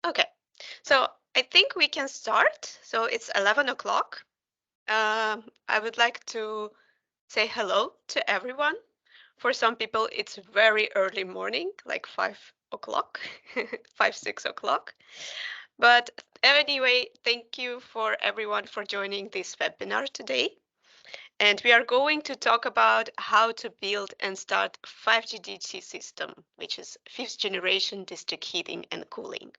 Okay, so I think we can start. So it's 11 o'clock. I would like to say hello to everyone. For some people, it's very early morning, like 5 o'clock, 6 o'clock. But anyway, thank you for everyone for joining this webinar today. And we are going to talk about how to build and start 5G DC system, which is fifth generation district heating and cooling.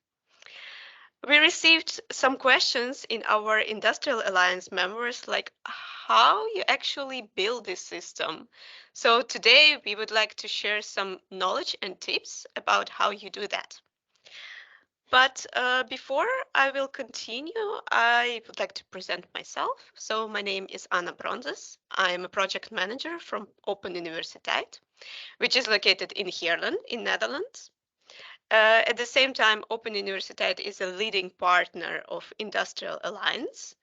We received some questions in our Industrial Alliance members, like how you actually build this system. So today we would like to share some knowledge and tips about how you do that. But before I will continue, I would like to present myself. So my name is Anna Bronzes. I'm a project manager from Open Universiteit, which is located in Heerlen in Netherlands. At the same time, Open Universiteit is a leading partner of Industrial Alliance.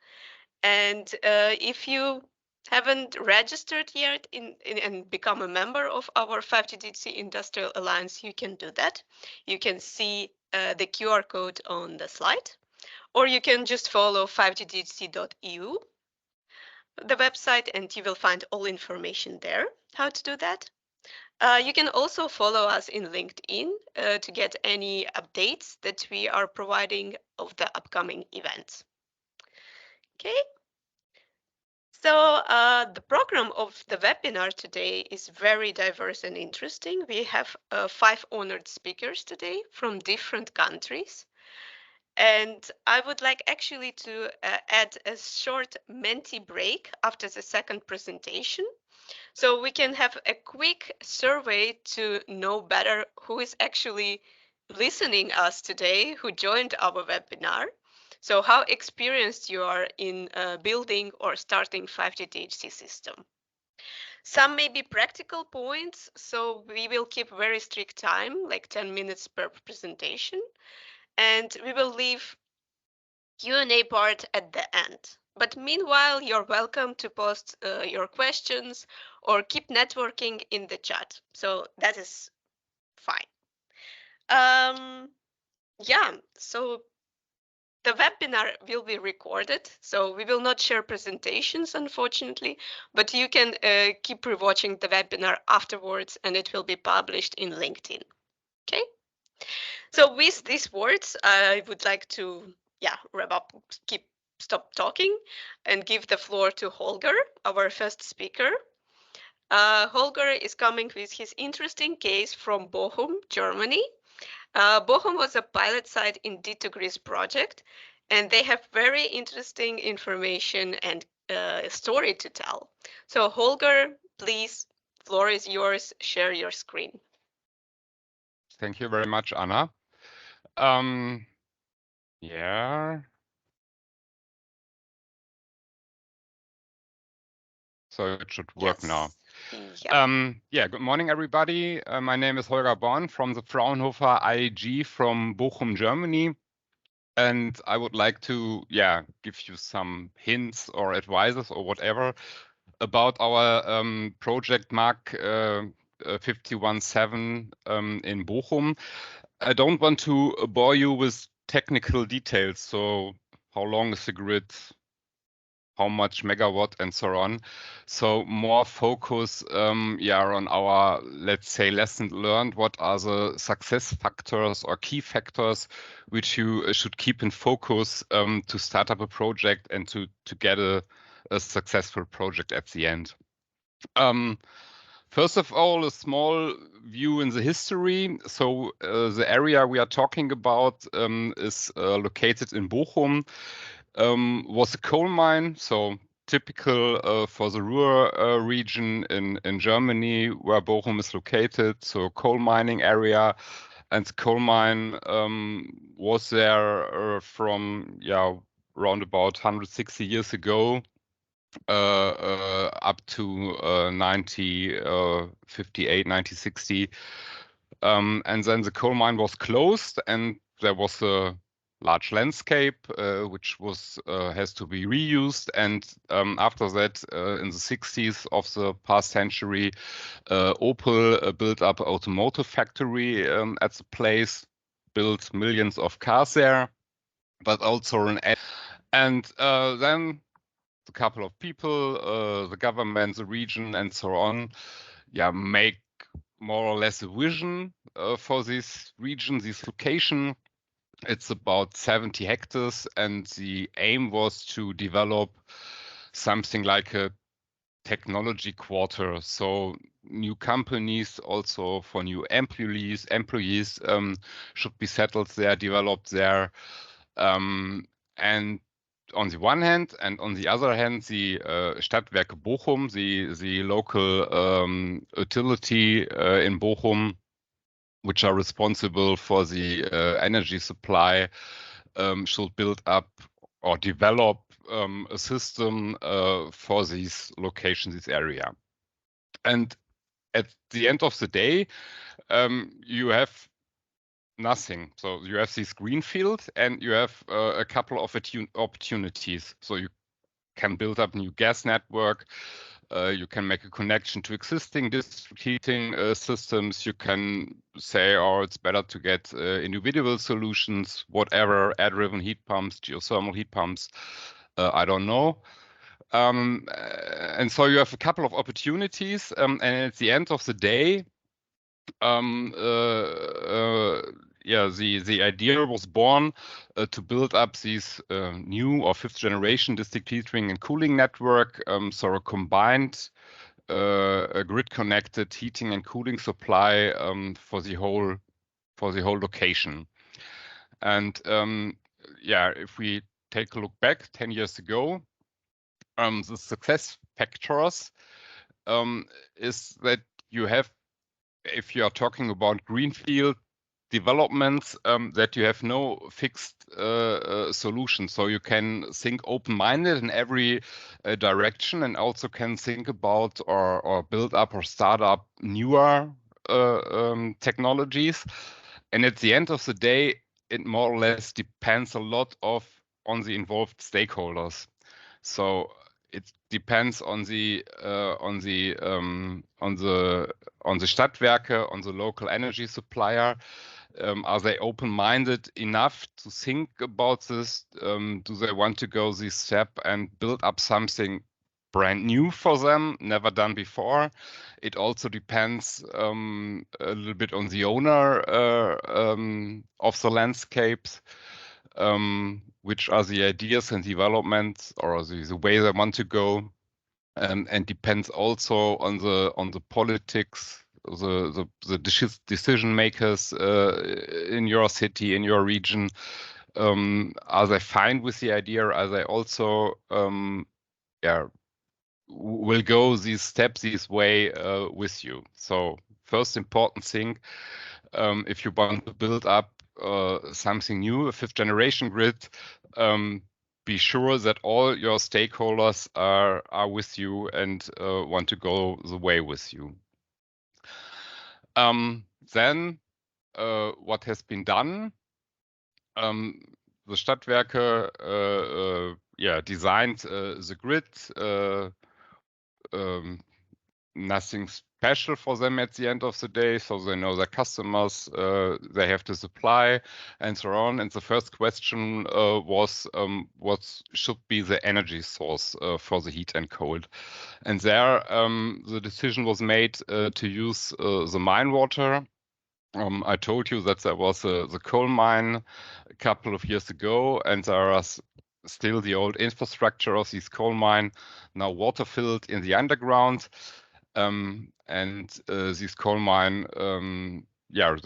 And if you haven't registered yet and become a member of our 5GDC Industrial Alliance, you can do that. You can see the QR code on the slide, or you can just follow 5gdc.eu, the website, and you will find all information there, how to do that. You can also follow us in LinkedIn to get any updates that we are providing of the upcoming events. Okay. So the program of the webinar today is very diverse and interesting. We have 5 honored speakers today from different countries. And I would like actually to add a short Menti break after the second presentation. So we can have a quick survey to know better who is actually listening us today, who joined our webinar. So how experienced you are in building or starting 5G DHC system. Some may be practical points, so we will keep very strict time, like 10 minutes per presentation, and we will leave Q&A part at the end. But meanwhile, you're welcome to post your questions or keep networking in the chat. So that is fine. Yeah, so the webinar will be recorded, so we will not share presentations, unfortunately, but you can keep rewatching the webinar afterwards and it will be published in LinkedIn. Okay? So with these words, I would like to, wrap up, stop talking and give the floor to Holger, our first speaker. Holger is coming with his interesting case from Bochum, Germany. Bochum was a pilot site in D2Gris project, and they have very interesting information and story to tell. So Holger, please, floor is yours. Share your screen. Thank you very much, Anna. Yeah. So it should work now. Yeah, good morning, everybody. My name is Holger Born from the Fraunhofer IAG from Bochum, Germany. And I would like to, give you some hints or advices or whatever about our project Mark 517 in Bochum. I don't want to bore you with technical details. So how long is the grid? How much megawatt and so on. So more focus, on our, let's say, lessons learned. What are the success factors or key factors which you should keep in focus to start up a project and to get a successful project at the end. First of all, a small view in the history. So the area we are talking about is located in Bochum. Was a coal mine, so typical for the Ruhr region in Germany, where Bochum is located. So coal mining area, and the coal mine was there from around about 160 years ago. Up to 1958, 1960. And then the coal mine was closed and there was a large landscape which was has to be reused. And after that, in the 60s of the past century, Opel built up an automotive factory at the place. build millions of cars there, but also and then a couple of people, the government, the region, and so on, yeah, make more or less a vision for this region, this location. It's about 70 hectares, and the aim was to develop something like a technology quarter. So new companies, also for new employees should be settled there, developed there. And on the one hand, and on the other hand, the Stadtwerke Bochum, the local utility in Bochum, which are responsible for the energy supply, should build up or develop a system for these locations, this area. And at the end of the day, you have nothing. So you have this greenfield and you have a couple of opportunities. So you can build up new gas network. You can make a connection to existing district heating systems. You can say, oh, it's better to get individual solutions, whatever, air-driven heat pumps, geothermal heat pumps. I don't know. And so you have a couple of opportunities. And at the end of the day, yeah, the idea was born to build up these new or fifth generation district heating and cooling network, so a combined a grid connected heating and cooling supply for the whole location. And yeah, if we take a look back 10 years ago, the success factors is that you have, if you are talking about greenfield developments, that you have no fixed solution. So you can think open-minded in every direction, and also can think about or build up or start up newer technologies. And at the end of the day, it more or less depends a lot on the involved stakeholders. So it depends on the Stadtwerke, on the local energy supplier. Are they open-minded enough to think about this? Do they want to go this step and build up something brand new for them, never done before? It also depends a little bit on the owner of the landscapes. Which are the ideas and developments or the way they want to go, and depends also on the politics, the decision makers in your city, in your region. Are they fine with the idea? Are they also yeah, will go these steps this way with you? So first important thing, if you want to build up something new, a fifth generation grid, be sure that all your stakeholders are with you and want to go the way with you. Then what has been done? The Stadtwerke yeah, designed the grid. Nothing special for them at the end of the day. So they know their customers, they have to supply, and so on. And the first question was, what should be the energy source for the heat and cold? And there, the decision was made to use the mine water. I told you that there was the coal mine a couple of years ago, and there are still the old infrastructure of this coal mine, now water filled in the underground. And this coal mine, yeah,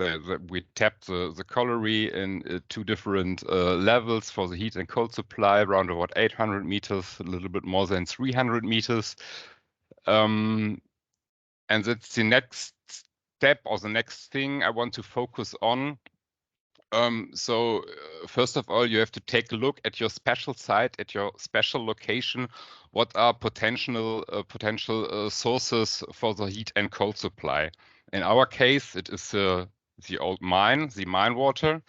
we tapped the colliery in two different levels for the heat and cold supply, around about 800 meters, a little bit more than 300 meters. And that's the next step or the next thing I want to focus on. So first of all, you have to take a look at your special site, at your special location. What are potential sources for the heat and cold supply? In our case, it is the old mine, the mine water,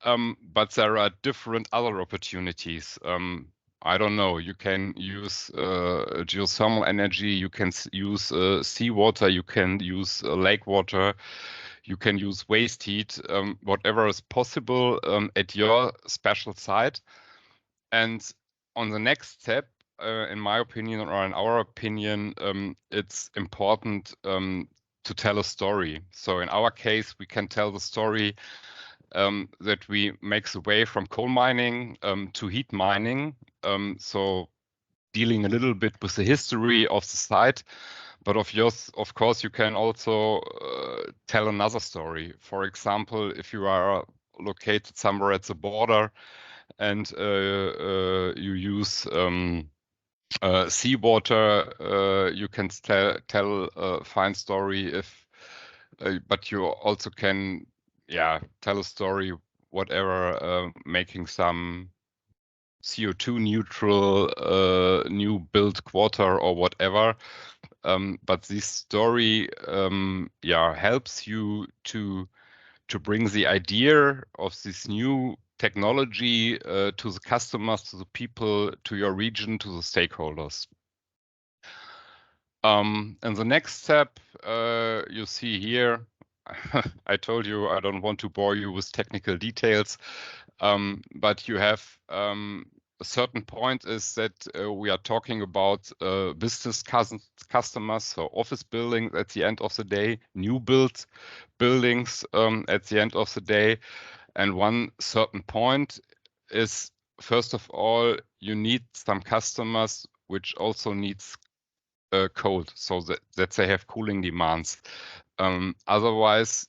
but there are different other opportunities. I don't know. You can use geothermal energy. You can use seawater. You can use lake water. You can use waste heat, whatever is possible at your special site. And on the next step, in my opinion, or in our opinion, it's important to tell a story. So in our case, we can tell the story that we make the way from coal mining to heat mining. So dealing a little bit with the history of the site, but of course, you can also tell another story. For example, if you are located somewhere at the border and you use seawater, you can tell a fine story. But you also can, yeah, tell a story, whatever, making some CO2 neutral new built quarter or whatever. But this story, yeah, helps you to bring the idea of this new technology to the customers, to the people, to your region, to the stakeholders. And the next step you see here, I told you I don't want to bore you with technical details, but you have a certain point is that we are talking about business customers, so office buildings at the end of the day, new build buildings at the end of the day. And one certain point is, first of all, you need some customers which also needs cold, so that they have cooling demands. Otherwise,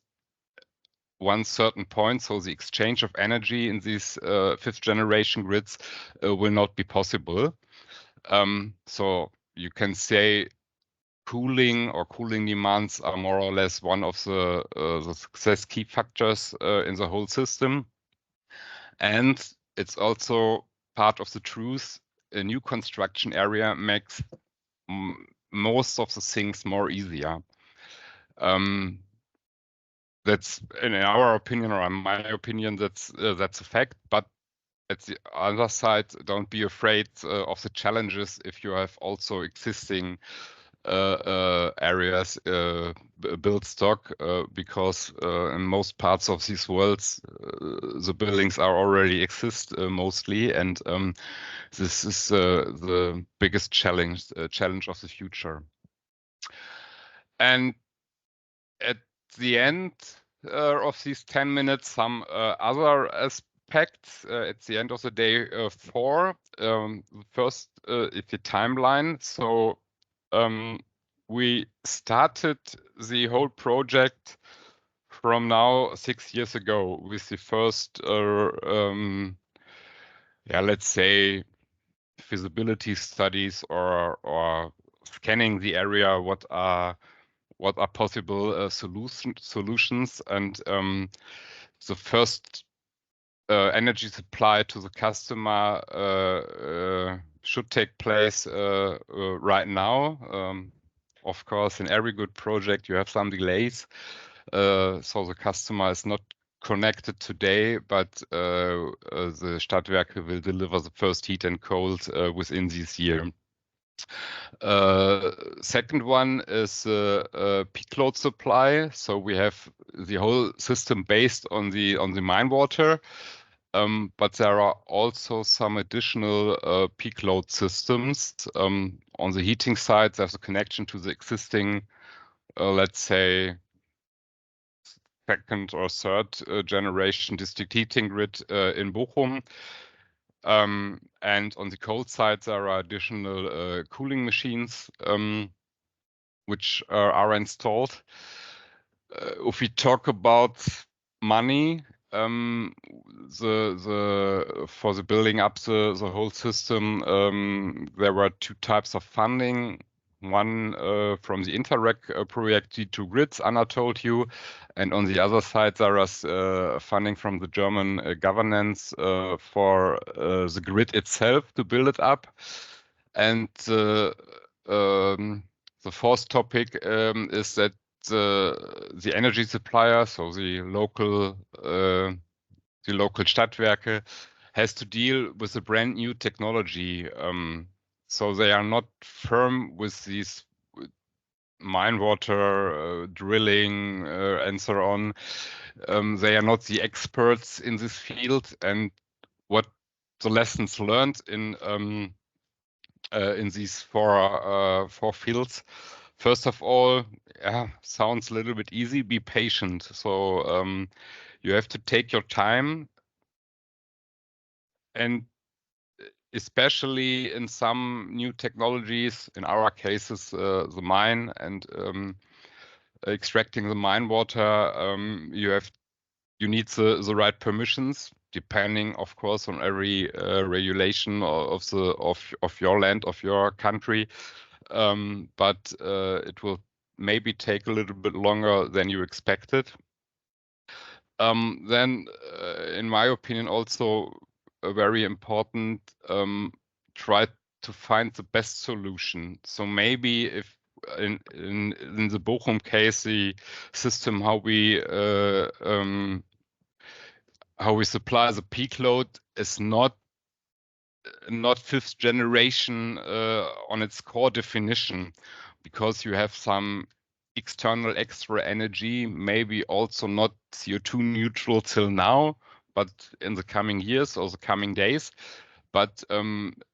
one certain point, so the exchange of energy in these fifth generation grids will not be possible. So you can say cooling or cooling demands are more or less one of the success key factors in the whole system. And it's also part of the truth. A new construction area makes most of the things more easier. That's in our opinion, or in my opinion, that's a fact. But at the other side, don't be afraid of the challenges if you have also existing areas built stock, because in most parts of these worlds, the buildings are already exist mostly, and this is the biggest challenge of the future. And at the end of these 10 minutes, some other aspects. At the end of the day, four. First, is the timeline. So we started the whole project from now 6 years ago with the first, yeah, let's say feasibility studies or scanning the area. What are possible solutions, and the first energy supply to the customer should take place right now. Of course, in every good project, you have some delays. So the customer is not connected today, but the Stadtwerke will deliver the first heat and cold within this year. Second one is peak load supply. So we have the whole system based on the mine water, but there are also some additional peak load systems. On the heating side, there's a connection to the existing, let's say, second or third generation district heating grid in Bochum. And on the cold side, there are additional cooling machines which are installed. If we talk about money, for the building up the whole system, there were two types of funding. One from the Interreg project G2 Grids, Anna told you, and on the other side there is funding from the German governance for the grid itself to build it up. And the fourth topic is that the energy supplier, so the local Stadtwerke, has to deal with a brand new technology. So they are not firm with these mine water drilling and so on. They are not the experts in this field, and what the lessons learned in these four fields. First of all, yeah, sounds a little bit easy. Be patient. So you have to take your time, and especially in some new technologies, in our cases, the mine and extracting the mine water, you need the right permissions, depending, of course, on every regulation of your land, of your country. But it will maybe take a little bit longer than you expected. Then, in my opinion, also very important, try to find the best solution. So maybe if in the Bochum case, the system how we supply the peak load is not fifth generation on its core definition, because you have some external extra energy, maybe also not CO2 neutral till now, but in the coming years or the coming days. But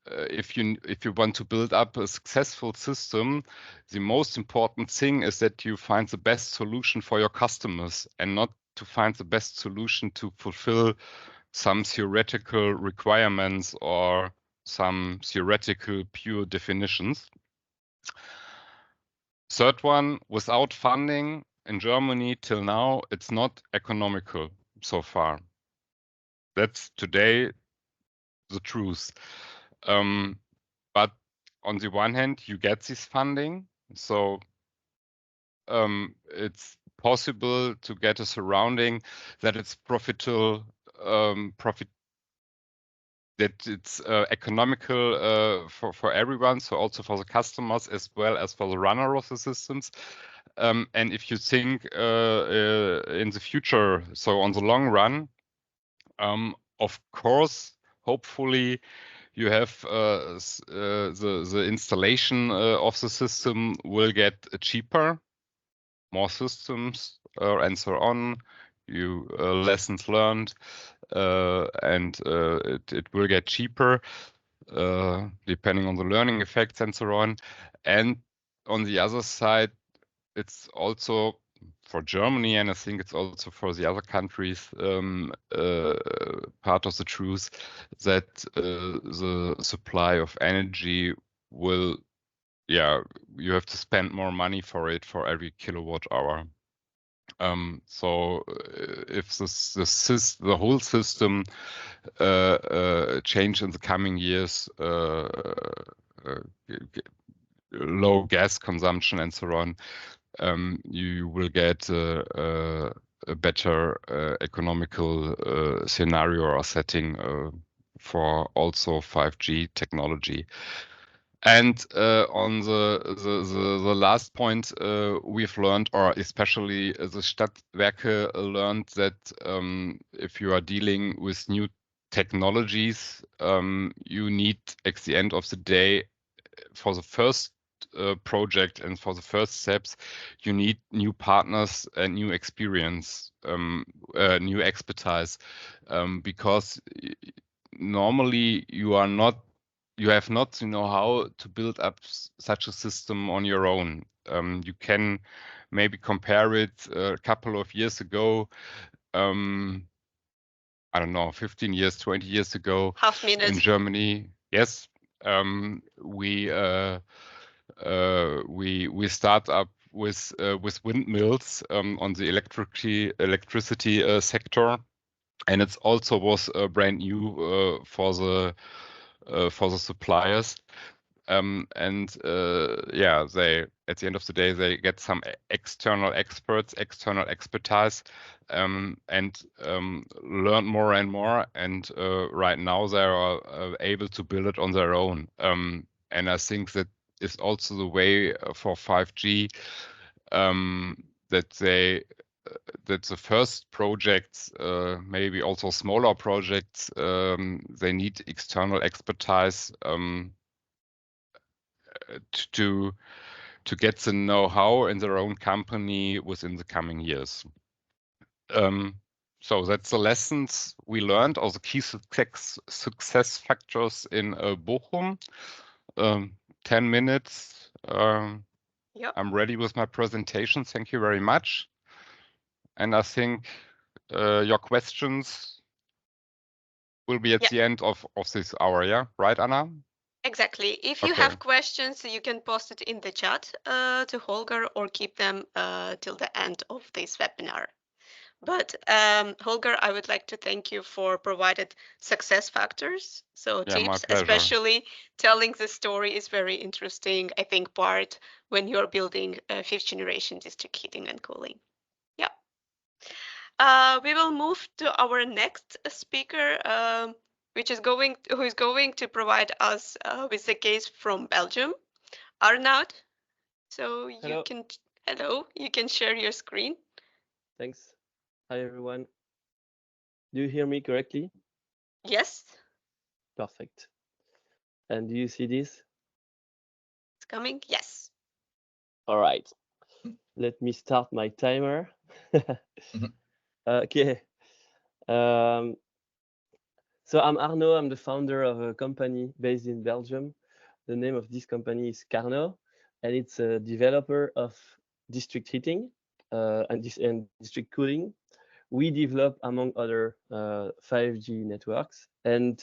if you want to build up a successful system, the most important thing is that you find the best solution for your customers, and not to find the best solution to fulfill some theoretical requirements or some theoretical pure definitions. Third one, without funding in Germany till now, it's not economical so far. That's today the truth. But on the one hand, you get this funding, so it's possible to get a surrounding that it's profitable, that it's economical for everyone, so also for the customers as well as for the runner of the systems. And if you think in the future, so on the long run, of course, hopefully, you have the installation of the system will get cheaper, more systems and so on. You lessons learned, and it will get cheaper depending on the learning effects and so on. And on the other side, it's also for Germany, and I think it's also for the other countries, part of the truth that the supply of energy will, yeah, you have to spend more money for it for every kilowatt hour. So if the whole system change in the coming years, low gas consumption and so on, you will get a better economical scenario or setting for also 5G technology. And on the last point, we've learned, or especially the Stadtwerke learned, that if you are dealing with new technologies, you need, at the end of the day, for the first project and for the first steps, you need new partners and new experience, new expertise, because normally you have not to know how to build up such a system on your own. You can maybe compare it a couple of years ago. I don't know, 15 years, 20 years ago, Half minute. in Germany. Yes, we start up with windmills on the electricity sector, and it also was brand new for the suppliers. Yeah, they, at the end of the day, they get some external experts, external expertise, and learn more and more. And right now they are able to build it on their own. And I think that is also the way for 5G, that that the first projects, maybe also smaller projects, they need external expertise to to get the know-how in their own company within the coming years. Um, so that's the lessons we learned, or the key success factors in Bochum. 10 minutes. Yep. I'm ready with my presentation. Thank you very much. And I think your questions will be at Yeah, the end of this hour, yeah? Right, Anna? exactly. If you Okay. have questions, you can post it in the chat to Holger or keep them till the end of this webinar. But Holger, I would like to thank you for provided success factors. So Yeah, my tips, pleasure. especially telling the story is very interesting, I think, part when you're building fifth generation district heating and cooling. Yeah. We will move to our next speaker, who is going to provide us with a case from Belgium, Arnoud. So you Hello, can, hello, you can share your screen. thanks. Hi everyone. Do you hear me correctly? Yes, Perfect. And do you see this? it's coming. Yes. All right. Let me start my timer. Mhm. Okay. Um, so I'm Arnaud. I'm the founder of a company based in Belgium. The name of this company is Carnot, and it's a developer of district heating and district cooling. We develop, among other, 5G networks. And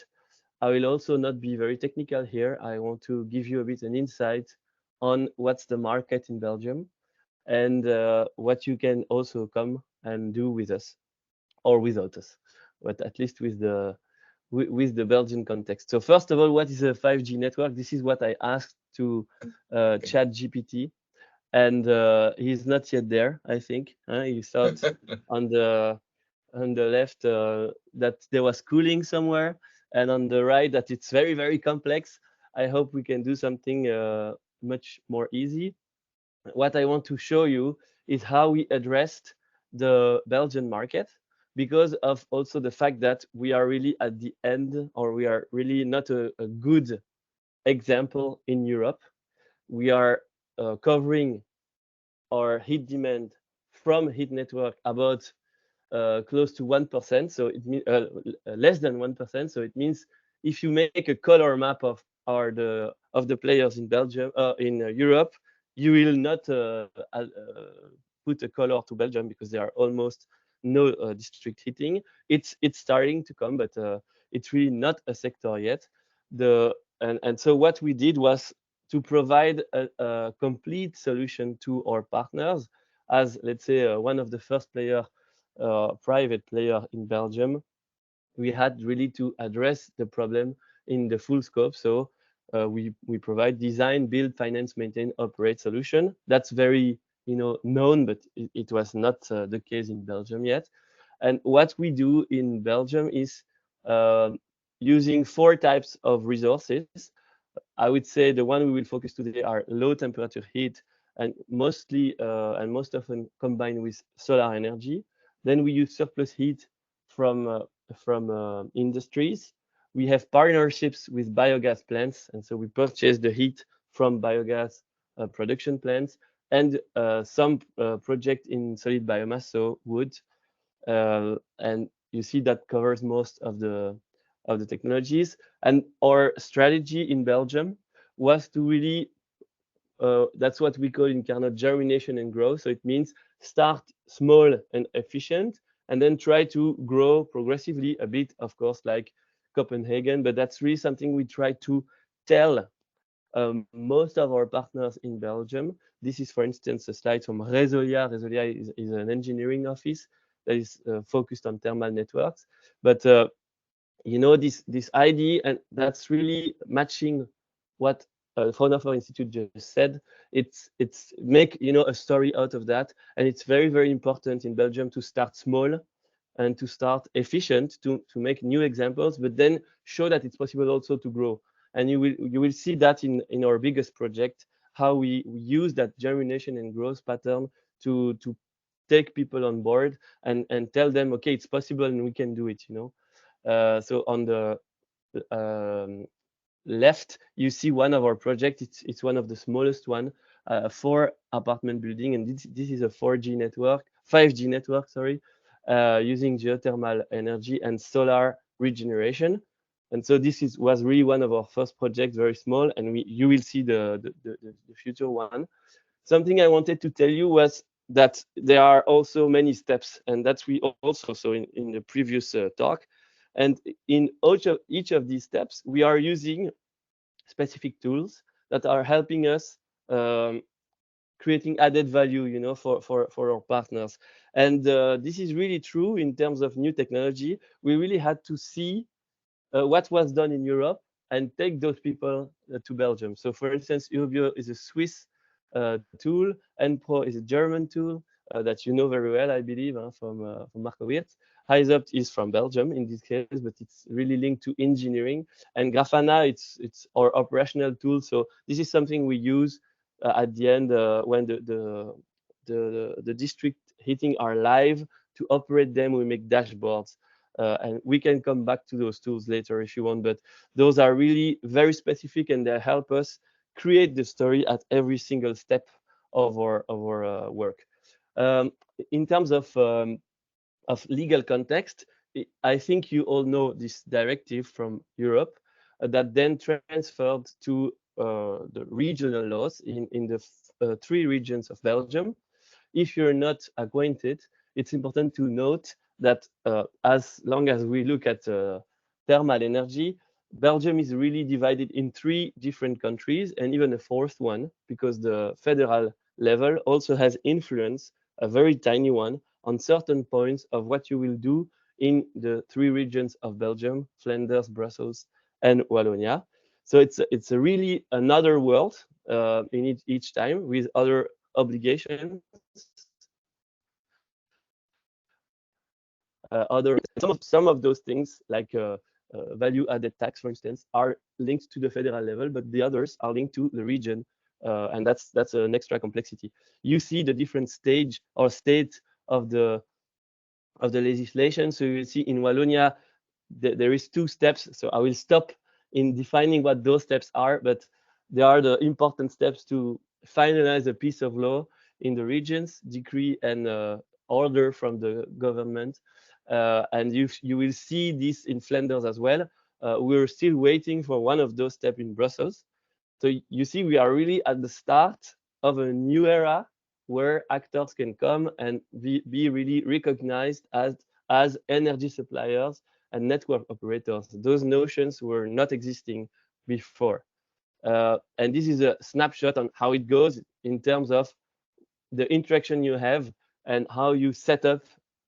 I will also not be very technical here. I want to give you a bit an insight on what's the market in Belgium and what you can also come and do with us or without us, but at least with the Belgian context. So first of all, what is a 5G network? This is what I asked to Okay. Chat GPT, and he's not yet there. I think he thought on the left that there was cooling somewhere, and on the right that it's very complex. I hope we can do something much more easy. What I want to show you is how we addressed the Belgian market, because of also the fact that we are really at the end, or we are really not a good example in Europe. We are covering our heat demand from heat network about close to 1%, so it means less than 1%. So it means if you make a color map of the players in Belgium, in Europe, you will not put a color to Belgium because there are almost no district heating. It's starting to come, but it's really not a sector yet. And so what we did was to provide a complete solution to our partners, as let's say one of the first private player in Belgium. We had really to address the problem in the full scope. So we provide design, build, finance, maintain, operate solution. That's very known, but it was not the case in Belgium yet. And what we do in Belgium is using four types of resources. I would say the one we will focus today are low temperature heat, and most often combined with solar energy. Then we use surplus heat from industries. We have partnerships with biogas plants, and so we purchase the heat from biogas production plants, and some project in solid biomass, so wood. And you see that covers most of the technologies. And our strategy in Belgium was to really that's what we call in Carnot germination and growth. So it means start small and efficient, and then try to grow progressively a bit, of course, like Copenhagen. But that's really something we try to tell most of our partners in Belgium. This is, for instance, a slide from Resolia. Resolia is an engineering office that is focused on thermal networks. But this idea, and that's really matching what Fraunhofer Institute just said. It's make a story out of that, and it's very important in Belgium to start small and to start efficient, to make new examples, but then show that it's possible also to grow. And you will see that in our biggest project, how we use that germination and growth pattern to take people on board and tell them, okay, it's possible and we can do it. So on the um, left, you see one of our projects. It's one of the smallest one. 4 apartment building, and this is a 4G network, 5G network, sorry, using geothermal energy and solar regeneration. And so this was really one of our first projects, very small, and you will see the future one. Something I wanted to tell you was that there are also many steps, and that's we also saw in the previous talk. And in each of these steps, we are using specific tools that are helping us um, creating added value, for our partners. And this is really true in terms of new technology. We really had to see what was done in Europe and take those people to Belgium. So, for instance, Urbio is a Swiss tool, NPro is a German tool that you know very well, I believe, from Marco Wirtz. HiSopt is from Belgium in this case, but it's really linked to engineering. And Grafana, it's our operational tool. So this is something we use at the end when the district heating are live to operate them. We make dashboards and we can come back to those tools later if you want, but those are really very specific and they help us create the story at every single step of our work. Um, in terms of legal context, I think you all know this directive from Europe that then transferred to the regional laws in the 3 regions of Belgium. If you're not acquainted, it's important to note that as long as we look at thermal energy, Belgium is really divided in 3 different countries and even a fourth one, because the federal level also has influence, a very tiny one, on certain points of what you will do in the 3 regions of Belgium, Flanders, Brussels, and Wallonia. So it's a really another world in each time with other obligations, other some of those things like value added tax, for instance, are linked to the federal level, but the others are linked to the region, and that's an extra complexity. You see the different stage or state of the legislation. So you see in Wallonia there is 2 steps. So I will stop in defining what those steps are, but they are the important steps to finalize a piece of law in the regions, decree and order from the government. And you will see this in Flanders as well. We're still waiting for one of those steps in Brussels. So you see, we are really at the start of a new era where actors can come and be really recognized as energy suppliers and network operators. Those notions were not existing before. And this is a snapshot on how it goes in terms of the interaction you have and how you set up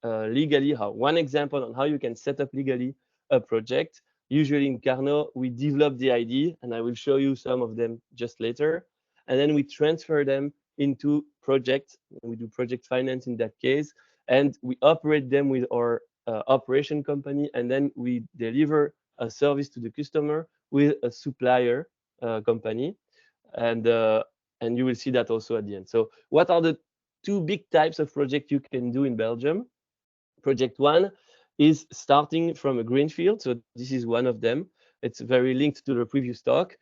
legally, one example on how you can set up legally a project. Usually in Carnot, we develop the idea, and I will show you some of them just later. And then we transfer them into projects. We do project finance in that case, and we operate them with our operation company, and then we deliver a service to the customer with a supplier company. And and you will see that also at the end. So what are the 2 big types of project you can do in Belgium? Project 1 is starting from a greenfield. So this is one of them. It's very linked to the previous talk.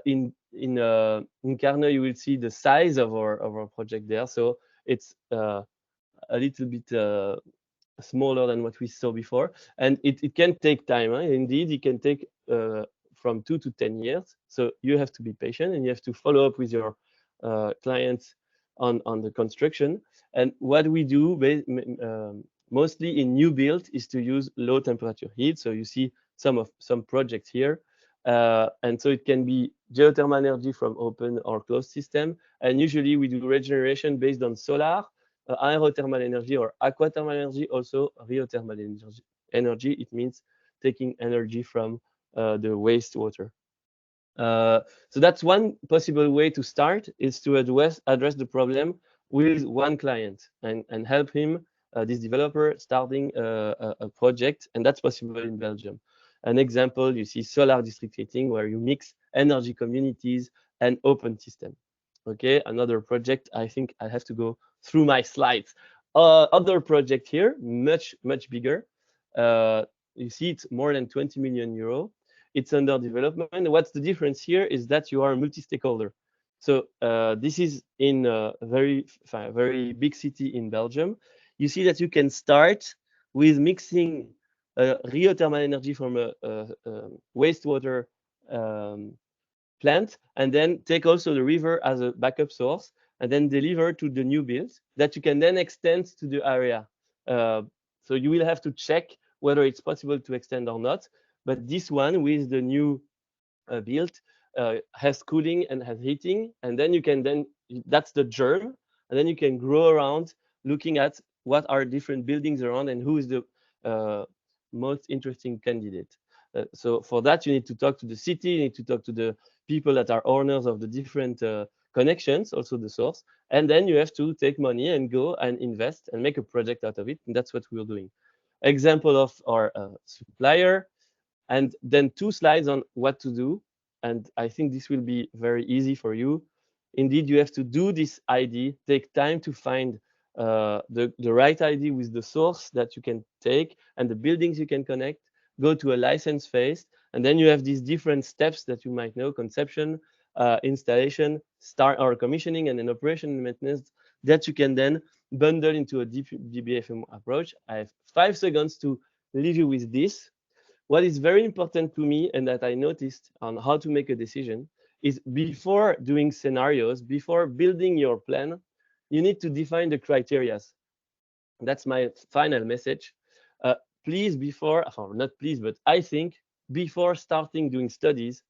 In Carnot, you will see the size of our project there. So it's a little bit smaller than what we saw before, and it can take time. Indeed, it can take from 2 to 10 years. So you have to be patient and you have to follow up with your clients on the construction. And what we do mostly in new build is to use low temperature heat. So you see some projects here. And so it can be geothermal energy from open or closed system. And usually we do regeneration based on solar, aerothermal energy or aquathermal energy, also geothermal energy. It means taking energy from the wastewater. So that's one possible way to start, is to address the problem with one client and help him, this developer, starting a project, and that's possible in Belgium. An example, you see solar district heating, where you mix energy communities and open system. Okay, another project, I think I have to go through my slides. Other project here, much bigger. You see it's more than 20 million euro. It's under development. What's the difference here is that you are a multi-stakeholder. So this is in a very big city in Belgium. You see that you can start with mixing geothermal energy from a wastewater um, plant, and then take also the river as a backup source, and then deliver to the new build that you can then extend to the area. Uh, so you will have to check whether it's possible to extend or not. But this one with the new built has cooling and has heating, and then you can then that's the germ, and then you can grow around looking at what are different buildings around and who is the uh, most interesting candidate. So for that you need to talk to the city, you need to talk to the people that are owners of the different connections, also the source, and then you have to take money and go and invest and make a project out of it, and that's what we're doing. Example of our supplier, and then 2 slides on what to do. And I think this will be very easy for you. Indeed, you have to do this ID, take time to find the right ID with the source that you can take and the buildings you can connect, go to a license phase, and then you have these different steps that you might know: conception, installation, start or commissioning, and then operation and maintenance that you can then bundle into a DBFM approach. I have 5 seconds to leave you with this. What is very important to me and that I noticed on how to make a decision is, before doing scenarios, before building your plan, you need to define the criteria. That's my final message. Please, before, or not please, but I think before starting doing studies,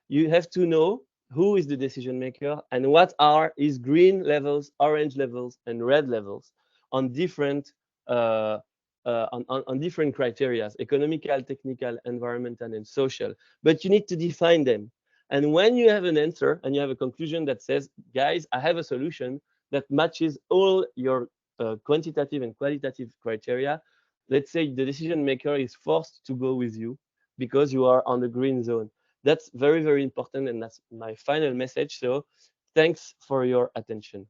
you have to know who is the decision maker and what are his green levels, orange levels, and red levels on different on different criteria: economical, technical, environmental, and social. But you need to define them. And when you have an answer and you have a conclusion that says, guys, I have a solution that matches all your quantitative and qualitative criteria, let's say the decision maker is forced to go with you because you are on the green zone. That's very, very important, and that's my final message. So thanks for your attention.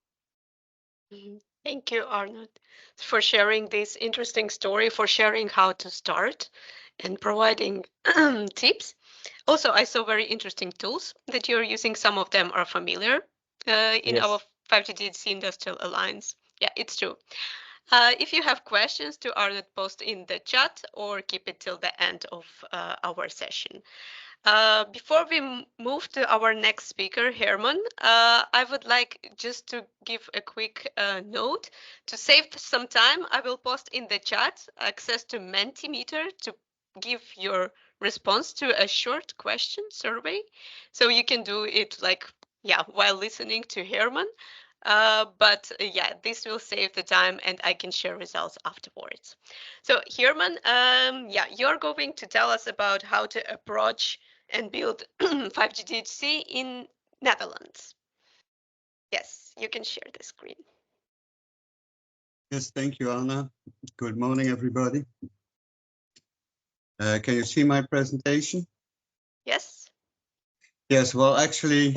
Thank you, Arnold, for sharing this interesting story, for sharing how to start and providing tips. Also, I saw very interesting tools that you're using. Some of them are familiar in our Yes. 5GDC Industrial Alliance. Yeah, it's true. If you have questions to Arnold, post in the chat or keep it till the end of our session. Before we move to our next speaker, Herman, I would like just to give a quick note. To save some time, I will post in the chat access to Mentimeter to give your response to a short question survey. So you can do it like, yeah, while listening to Herman. But yeah, this will save the time and I can share results afterwards. So Herman, yeah, you're going to tell us about how to approach and build 5G DHC in Netherlands. Yes, you can share the screen. Yes, thank you, Anna. Good morning, everybody. Can you see my presentation? Yes. Yes, well, actually,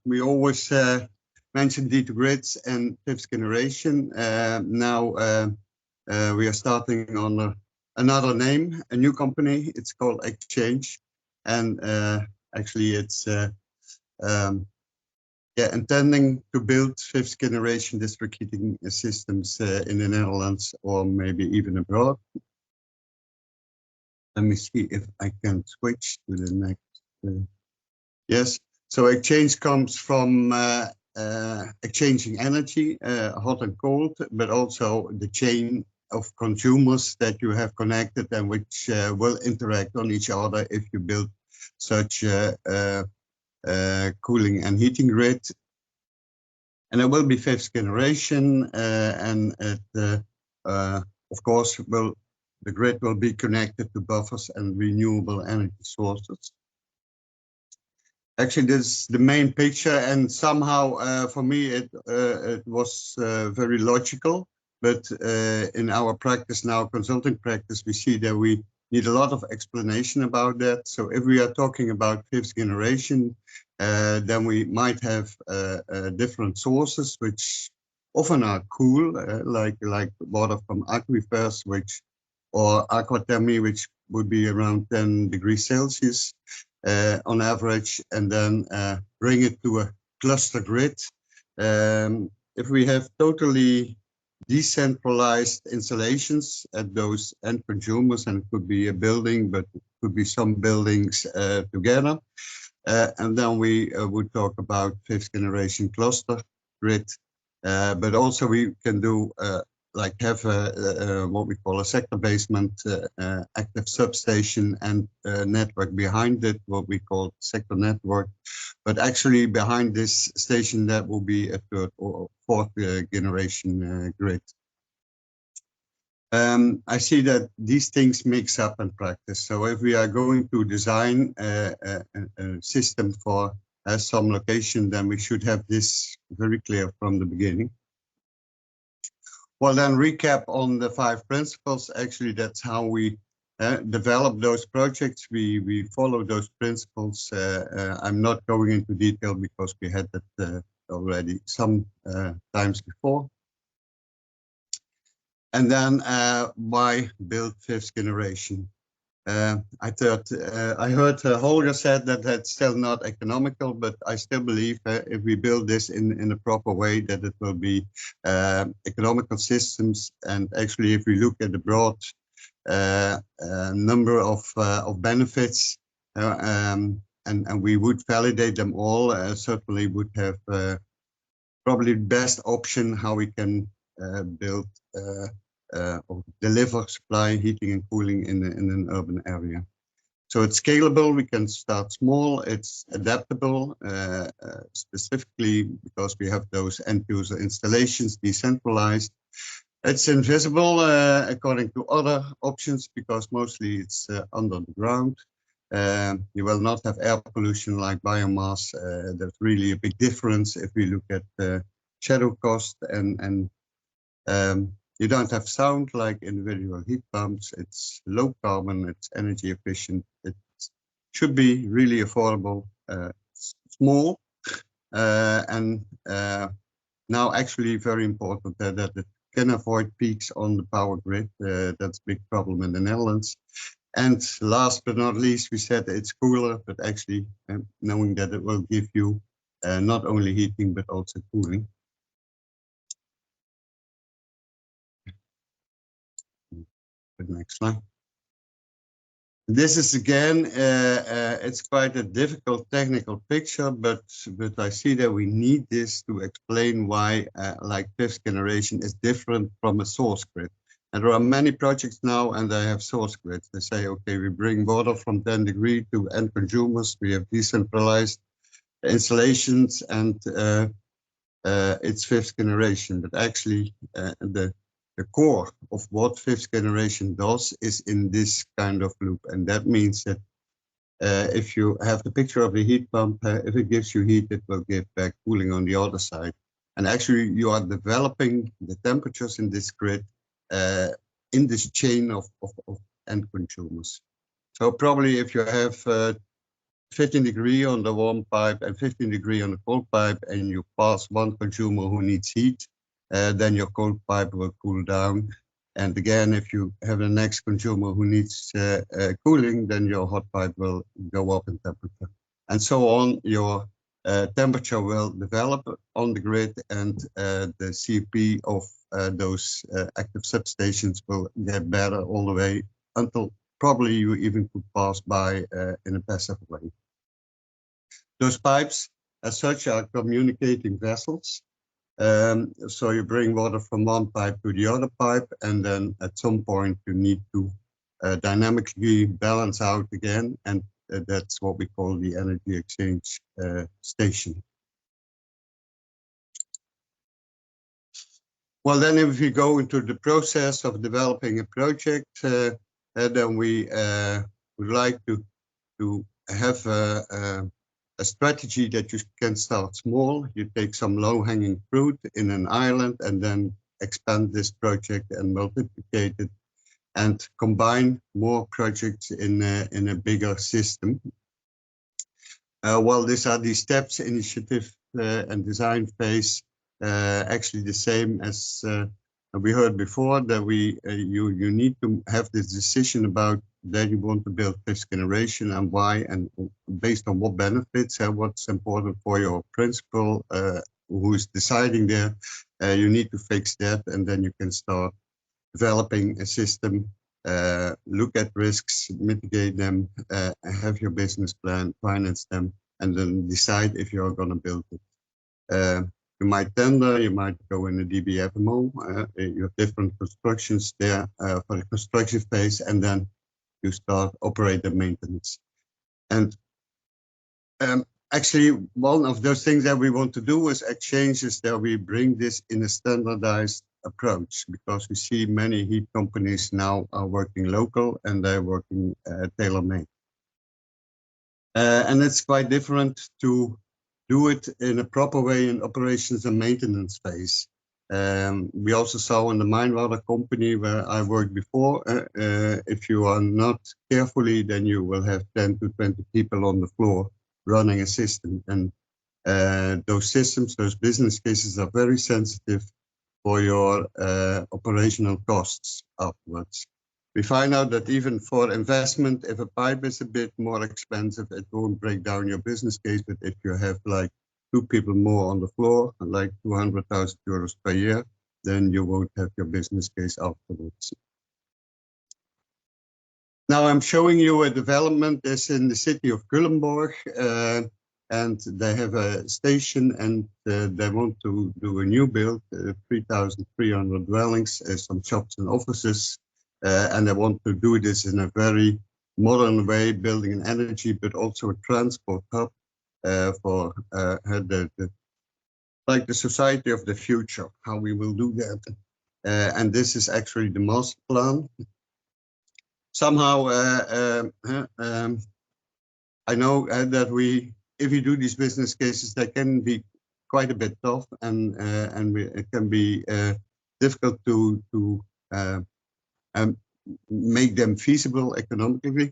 we always mention D2Grids and fifth generation. Now we are starting on another name, a new company. It's called Exchange. And actually, it's intending to build fifth generation district heating systems in the Netherlands or maybe even abroad. Let me see if I can switch to the next. Yes, so exchange comes from exchanging energy, hot and cold, but also the chain of consumers that you have connected and which will interact on each other if you build such cooling and heating grid. And it will be fifth generation, and it, of course, the grid will be connected to buffers and renewable energy sources. Actually, this is the main picture, and somehow for me it was very logical. But in our practice now, consulting practice, we see that we need a lot of explanation about that. So if we are talking about fifth generation, then we might have different sources, which often are cool, like water from aquifers, or aquathermy, which would be around 10 degrees Celsius on average, and then bring it to cluster grid. If we have totally decentralized installations at those end consumers, and it could be a building, but it could be some buildings together. And then we would talk about fifth generation cluster grid, but also we can do like have what we call a sector basement active substation and network behind it, what we call sector network. But actually behind this station, that will be a third or fourth generation grid. I see that these things mix up in practice. So if we are going to design a system for some location, then we should have this very clear from the beginning. Well, then recap on the 5 principles. Actually, that's how we develop those projects. We follow those principles. I'm not going into detail because we had that already some times before. And then why build fifth generation? I heard Holger said that that's still not economical, but I still believe if we build this in a proper way, that it will be economical systems. And actually, if we look at the broad number of benefits, and we would validate them all, certainly would have probably the best option how we can build or deliver supply, heating and cooling in an urban area. So it's scalable, we can start small, it's adaptable, specifically because we have those end user installations decentralized. It's invisible according to other options because mostly it's under the ground. You will not have air pollution like biomass. There's really a big difference if we look at shadow cost and you don't have sound like individual heat pumps. It's low carbon, it's energy efficient. It should be really affordable, small, and now actually very important that it can avoid peaks on the power grid. That's a big problem in the Netherlands. And last but not least, we said it's cooler, but actually knowing that it will give you not only heating, but also cooling. The next slide. This is again, it's quite a difficult technical picture, but I see that we need this to explain why like fifth generation is different from a source grid. And there are many projects now and they have source grids. They say, okay, we bring water from 10 degrees to end consumers. We have decentralized installations and it's fifth generation, but actually the core of what fifth generation does is in this kind of loop. And that means that if you have the picture of the heat pump, if it gives you heat, it will give back cooling on the other side. And actually you are developing the temperatures in this grid in this chain of end consumers. So probably if you have 15 degree on the warm pipe and 15 degree on the cold pipe, and you pass one consumer who needs heat, then your cold pipe will cool down. And again, if you have the next consumer who needs cooling, then your hot pipe will go up in temperature. And so on, your temperature will develop on the grid, and the CP of those active substations will get better all the way until probably you even could pass by in a passive way. Those pipes, as such, are communicating vessels. So you bring water from one pipe to the other pipe, and then at some point you need to dynamically balance out again, and that's what we call the energy exchange station. Well, then if we go into the process of developing a project, then we would like to have a strategy that you can start small. You take some low-hanging fruit in an island and then expand this project and multiplicate it and combine more projects in a bigger system. Well, these are the steps, initiative and design phase, actually the same as We heard before that you need to have this decision about that you want to build fifth generation and why, and based on what benefits and what's important for your principal who is deciding there. You need to fix that, and then you can start developing a system, look at risks, mitigate them, have your business plan, finance them, and then decide if you're going to build it. You might tender, you might go in a DBFMO, you have different constructions there for the construction phase, and then you start operator maintenance. And actually, one of those things that we want to do is exchanges that we bring this in a standardized approach, because we see many heat companies now are working local and they're working tailor-made. And it's quite different to do it in a proper way in operations and maintenance phase. We also saw in the mine water company where I worked before, if you are not carefully, then you will have 10 to 20 people on the floor running a system. And those systems, those business cases are very sensitive for your operational costs afterwards. We find out that even for investment, if a pipe is a bit more expensive, it won't break down your business case. But if you have like 2 people more on the floor, like 200,000 euros per year, then you won't have your business case afterwards. Now I'm showing you a development that's in the city of Culemborg, and they have a station, and they want to do a new build, 3,300 dwellings, some shops and offices. And they want to do this in a very modern way, building an energy, but also a transport hub for like the society of the future, how we will do that. And this is actually the master plan. Somehow, I know that if you do these business cases, they can be quite a bit tough, and it can be difficult to make them feasible economically.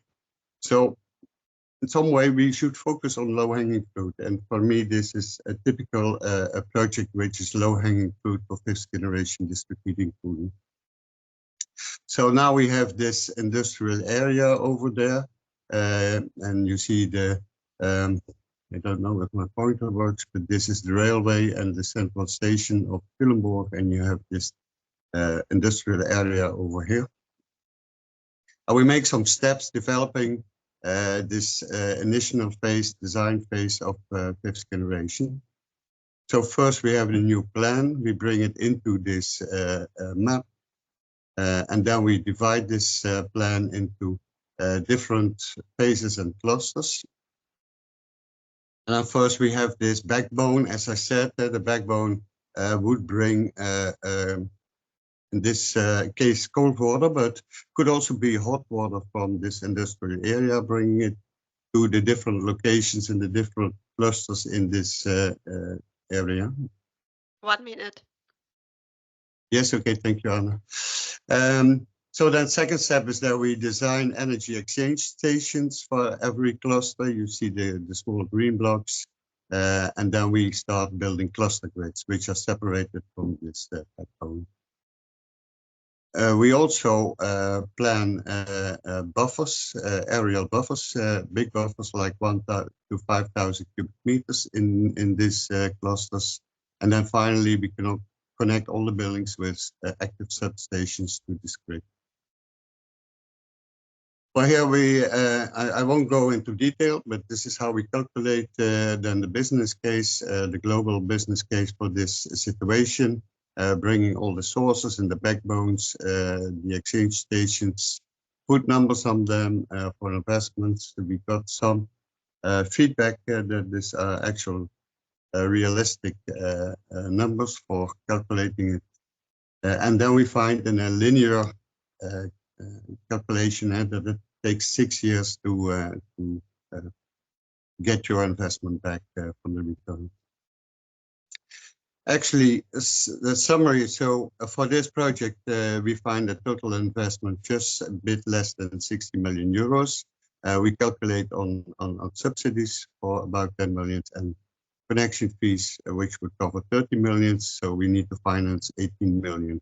So in some way we should focus on low-hanging fruit. And for me, this is a typical a project which is low-hanging fruit for fifth generation district heating cooling. So now we have this industrial area over there, and you see the, I don't know if my pointer works, but this is the railway and the central station of Culemborg, and you have this industrial area over here. We make some steps developing this initial phase, design phase of fifth generation. So first we have a new plan, we bring it into this map, and then we divide this plan into different phases and clusters. First we have this backbone. As I said, the backbone would bring in this case cold water, but could also be hot water from this industrial area, bringing it to the different locations in the different clusters in this area. 1 minute. Yes, okay, thank you, Anna. So then second step is that we design energy exchange stations for every cluster. You see the small green blocks, and then we start building cluster grids, which are separated from this backbone. We also plan buffers, aerial buffers, big buffers like 1,000 to 5,000 cubic meters in these clusters. And then finally, we can connect all the buildings with active substations to this grid. Well, here I won't go into detail, but this is how we calculate then the business case, the global business case for this situation. Bringing all the sources and the backbones, the exchange stations, put numbers on them for investments. We got some feedback that these are actual realistic numbers for calculating it. And then we find in a linear calculation that it takes 6 years to get your investment back from the return. Actually, the summary, so for this project, we find a total investment just a bit less than 60 million euros. We calculate on subsidies for about 10 million and connection fees, which would cover 30 million. So we need to finance 18 million.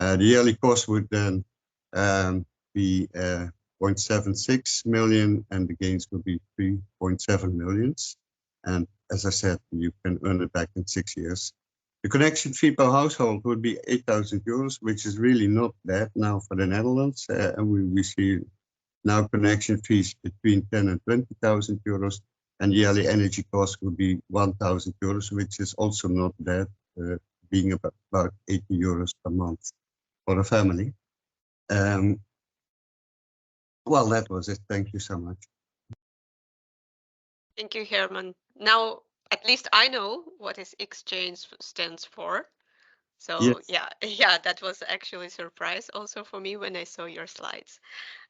The yearly cost would then be 0.76 million, and the gains would be 3.7 millions. And as I said, you can earn it back in 6 years. The connection fee per household would be 8,000 euros, which is really not bad now for the Netherlands. And we see now connection fees between 10 and 20,000 euros, and yearly energy costs would be 1,000 euros, which is also not bad, being about 80 euros per month for a family. Well, that was it. Thank you so much. Thank you, Herman. Now, at least I know what is exchange stands for. So Yes. yeah, that was actually a surprise also for me when I saw your slides.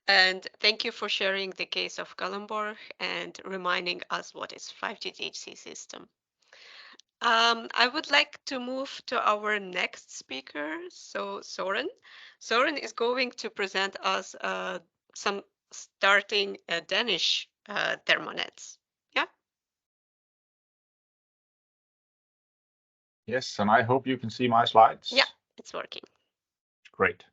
And thank you for sharing the case of Kalundborg and reminding us what is 5G system. I would like to move to our next speaker, so Soren. Soren is going to present us some starting Danish thermonets. Yeah. Yes, and I hope you can see my slides. Yeah, it's working. Great.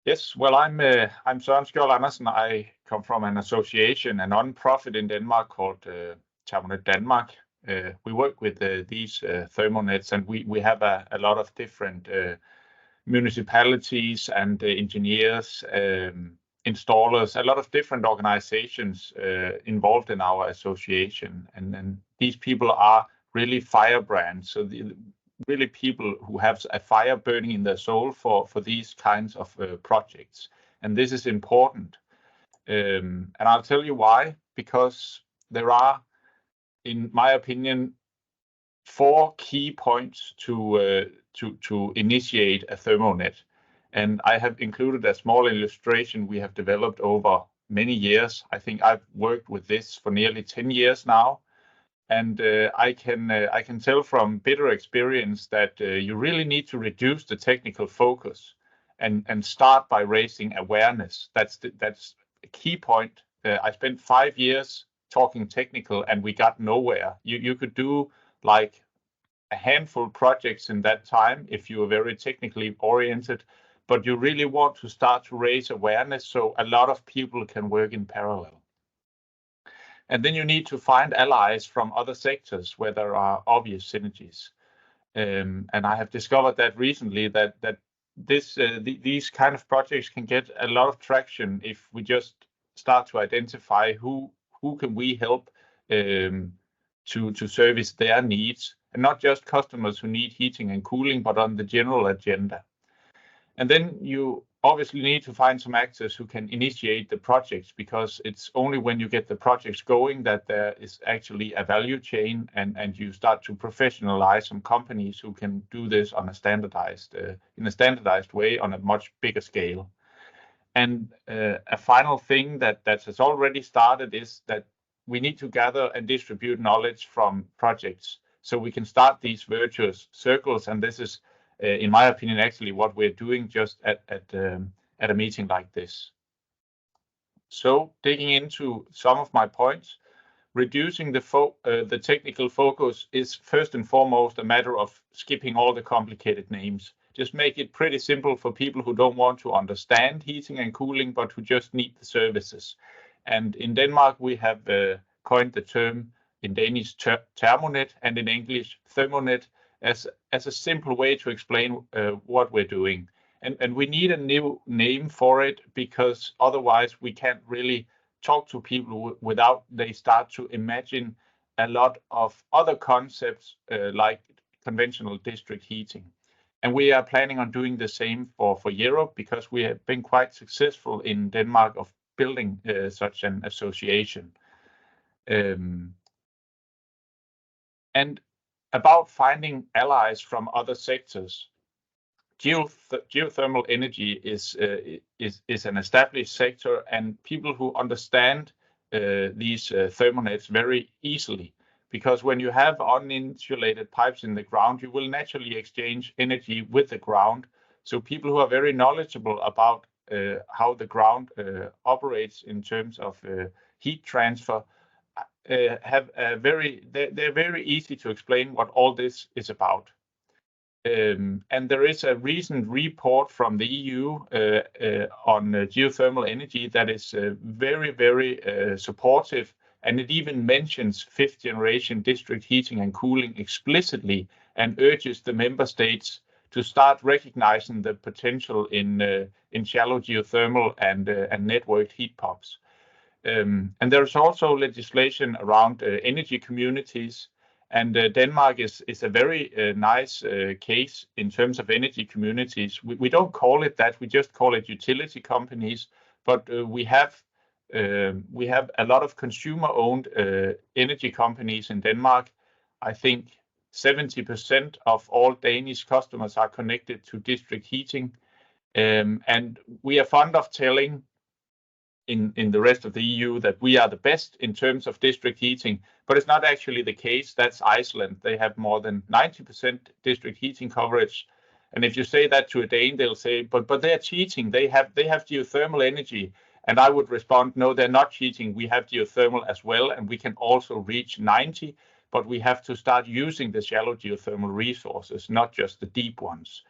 Yes, well, I'm Søren Skjold Andersen. I come from an association, a non-profit in Denmark called Thermonet Denmark. We work with these thermonets, and we have a lot of different municipalities and engineers, installers, a lot of different organizations involved in our association. And these people are really firebrands. So really people who have a fire burning in their soul for these kinds of projects. And this is important. And I'll tell you why, because there are, in my opinion, 4 key points to initiate a thermonet. And I have included a small illustration we have developed over many years. I think I've worked with this for nearly 10 years now. And I can tell from bitter experience that you really need to reduce the technical focus and start by raising awareness. That's a key point. I spent 5 years talking technical, and we got nowhere. You could do like a handful of projects in that time if you are very technically oriented, but you really want to start to raise awareness so a lot of people can work in parallel. And then you need to find allies from other sectors where there are obvious synergies. And I have discovered that recently that these kind of projects can get a lot of traction if we just start to identify who can we help to service their needs, and not just customers who need heating and cooling, but on the general agenda. And then you obviously need to find some actors who can initiate the projects, because it's only when you get the projects going that there is actually a value chain, and you start to professionalize some companies who can do this on a standardized in a standardized way on a much bigger scale. And a final thing that has already started is that we need to gather and distribute knowledge from projects so we can start these virtuous circles. And this is, in my opinion, actually what we're doing just at a meeting like this. So digging into some of my points, reducing the technical focus is first and foremost a matter of skipping all the complicated names. Just make it pretty simple for people who don't want to understand heating and cooling, but who just need the services. And in Denmark, we have coined the term in Danish thermonet and in English thermonet as a simple way to explain what we're doing. And we need a new name for it, because otherwise we can't really talk to people without they start to imagine a lot of other concepts like conventional district heating. And we are planning on doing the same for Europe, because we have been quite successful in Denmark of building such an association. And about finding allies from other sectors, geothermal energy is an established sector, and people who understand these thermonets very easily, because when you have uninsulated pipes in the ground, you will naturally exchange energy with the ground. So people who are very knowledgeable about how the ground operates in terms of heat transfer they're very easy to explain what all this is about. And there is a recent report from the EU on geothermal energy that is very, very supportive, and it even mentions fifth generation district heating and cooling explicitly and urges the member states to start recognizing the potential in shallow geothermal and networked heat pumps. And there's also legislation around energy communities. And Denmark is a very nice case in terms of energy communities. We don't call it that, we just call it utility companies. But we have a lot of consumer-owned energy companies in Denmark. I think 70% of all Danish customers are connected to district heating. And we are fond of telling in the rest of the EU that we are the best in terms of district heating, but it's not actually the case. That's Iceland. They have more than 90% district heating coverage. And if you say that to a Dane, they'll say, but they're cheating. They have geothermal energy. And I would respond, no, they're not cheating. We have geothermal as well, and we can also reach 90, but we have to start using the shallow geothermal resources, not just the deep ones.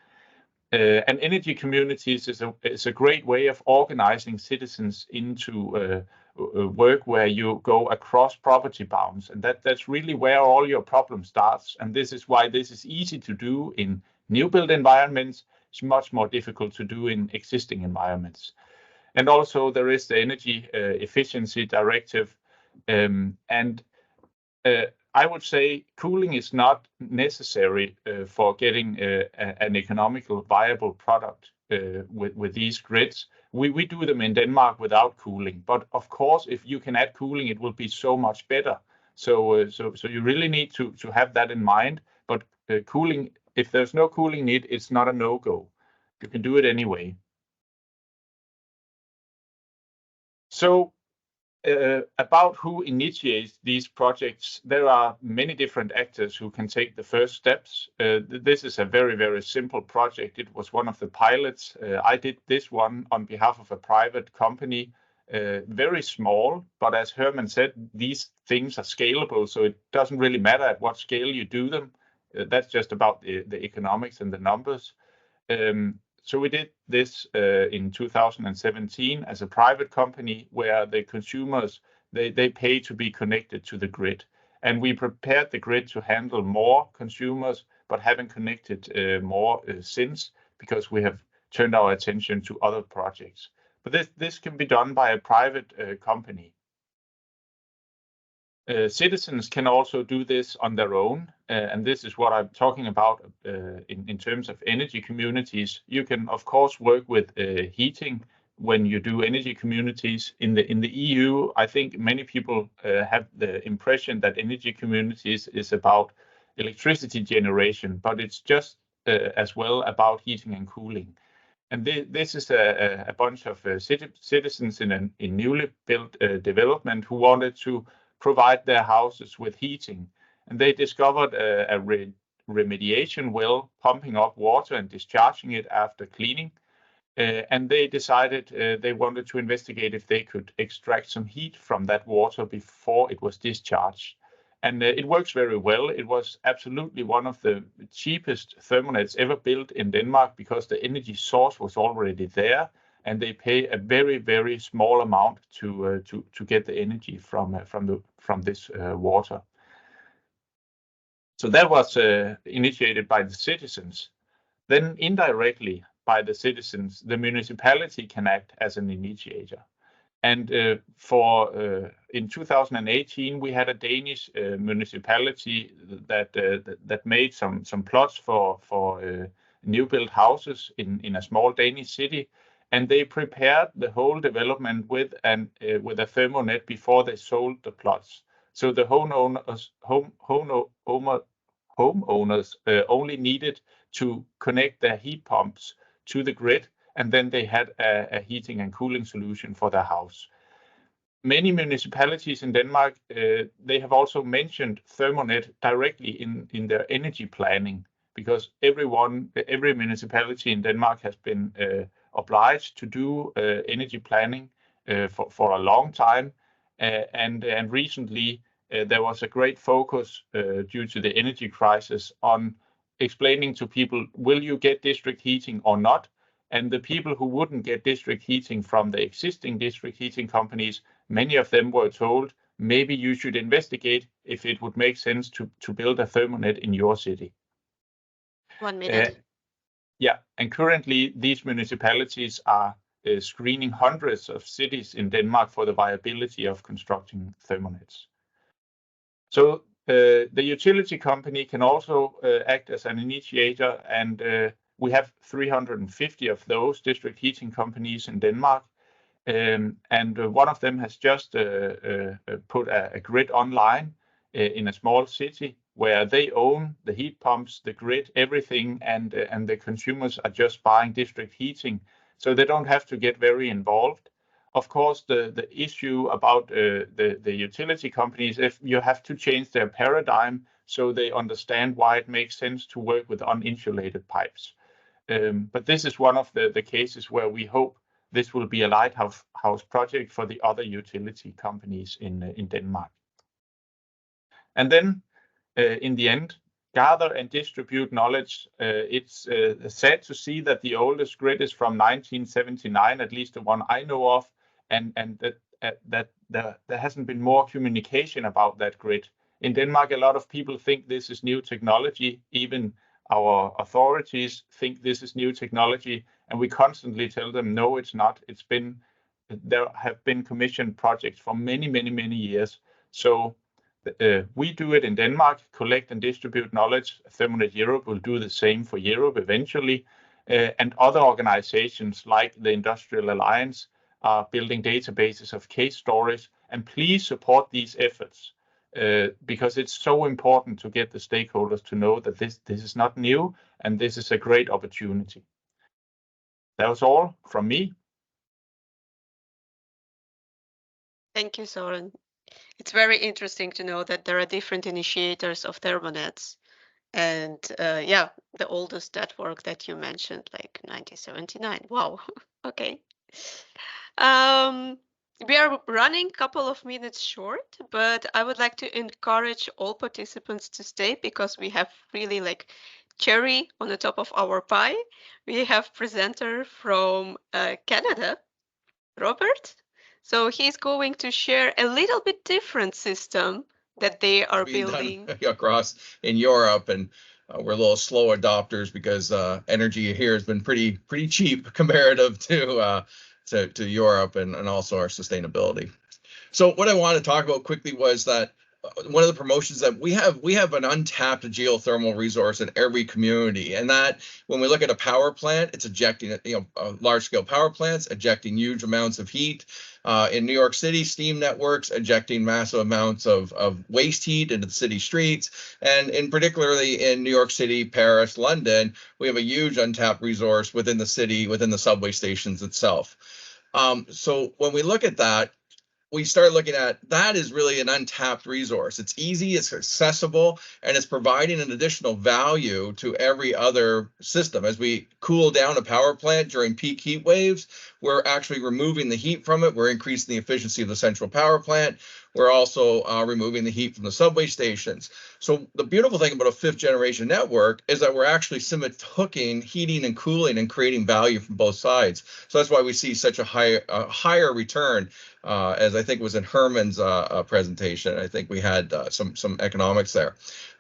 And energy communities is a great way of organizing citizens into work where you go across property bounds, and that's really where all your problem starts. And this is why this is easy to do in new build environments. It's much more difficult to do in existing environments. And also there is the energy efficiency directive, and I would say cooling is not necessary for getting an economical viable product with these grids. We do them in Denmark without cooling, but of course, if you can add cooling, it will be so much better. So you really need to have that in mind. But cooling, if there's no cooling need, it's not a no-go. You can do it anyway. So about who initiates these projects, there are many different actors who can take the first steps. This is a very, very simple project. It was one of the pilots. I did this one on behalf of a private company, very small, but as Herman said, these things are scalable, so it doesn't really matter at what scale you do them. That's just about the economics and the numbers. So we did this in 2017 as a private company where the consumers, they pay to be connected to the grid. And we prepared the grid to handle more consumers, but haven't connected more since, because we have turned our attention to other projects. But this can be done by a private company. Citizens can also do this on their own, and this is what I'm talking about in terms of energy communities. You can, of course, work with heating when you do energy communities. In the EU, I think many people have the impression that energy communities is about electricity generation, but it's just as well about heating and cooling. And this is a bunch of citizens in newly built development who wanted to provide their houses with heating. And they discovered a remediation well pumping up water and discharging it after cleaning. And they decided they wanted to investigate if they could extract some heat from that water before it was discharged. And it works very well. It was absolutely one of the cheapest thermonets ever built in Denmark because the energy source was already there, and they pay a very, very small amount to get the energy from this water. So that was initiated by the citizens. Then indirectly by the citizens, the municipality can act as an initiator. And in 2018, we had a Danish municipality that made some plots for new built houses in a small Danish city, and they prepared the whole development with a thermonet before they sold the plots. So the homeowners only needed to connect their heat pumps to the grid, and then they had a heating and cooling solution for their house. Many municipalities in Denmark, they have also mentioned thermonet directly in their energy planning, because every municipality in Denmark has been obliged to do energy planning for a long time. And recently there was a great focus due to the energy crisis on explaining to people, will you get district heating or not? And the people who wouldn't get district heating from the existing district heating companies, many of them were told, maybe you should investigate if it would make sense to build a thermonet in your city. 1 minute. Yeah, and currently these municipalities are screening hundreds of cities in Denmark for the viability of constructing thermonets. So the utility company can also act as an initiator, and we have 350 of those district heating companies in Denmark. And one of them has just put a grid online in a small city where they own the heat pumps, the grid, everything, and the consumers are just buying district heating, so they don't have to get very involved. Of course, the issue about the utility companies, if you have to change their paradigm so they understand why it makes sense to work with uninsulated pipes. But this is one of the cases where we hope this will be a lighthouse project for the other utility companies in Denmark. And then in the end, gather and distribute knowledge. It's sad to see that the oldest grid is from 1979, at least the one I know of, and that there hasn't been more communication about that grid. In Denmark, a lot of people think this is new technology. Even our authorities think this is new technology, and we constantly tell them, no, it's not. There have been commissioned projects for many years. So we do it in Denmark, collect and distribute knowledge. Thermonet Europe will do the same for Europe eventually. And other organizations like the Industrial Alliance are building databases of case stories. And please support these efforts because it's so important to get the stakeholders to know that this is not new and this is a great opportunity. That was all from me. Thank you, Søren. It's very interesting to know that there are different initiators of thermonets. And yeah, the oldest network that you mentioned, like 1979. Wow. Okay. We are running a couple of minutes short, but I would like to encourage all participants to stay because we have really like cherry on the top of our pie. We have presenter from Canada, Robert. So he's going to share a little bit different system that they are building across in Europe, and we're a little slow adopters because energy here has been pretty cheap comparative to Europe and also our sustainability. So what I want to talk about quickly was that one of the promotions that we have an untapped geothermal resource in every community, and that when we look at a power plant, it's ejecting large scale power plants ejecting huge amounts of heat. In New York City, steam networks ejecting massive amounts of waste heat into the city streets, and in particularly in New York City, Paris, London, we have a huge untapped resource within the city, within the subway stations itself. So when we look at that, we start looking at that is really an untapped resource. It's easy, it's accessible, and it's providing an additional value to every other system. As we cool down a power plant during peak heat waves, we're actually removing the heat from it. We're increasing the efficiency of the central power plant. We're also removing the heat from the subway stations. So the beautiful thing about a fifth generation network is that we're actually hooking heating and cooling and creating value from both sides. So that's why we see such a higher return. As I think was in Herman's presentation, I think we had some economics there.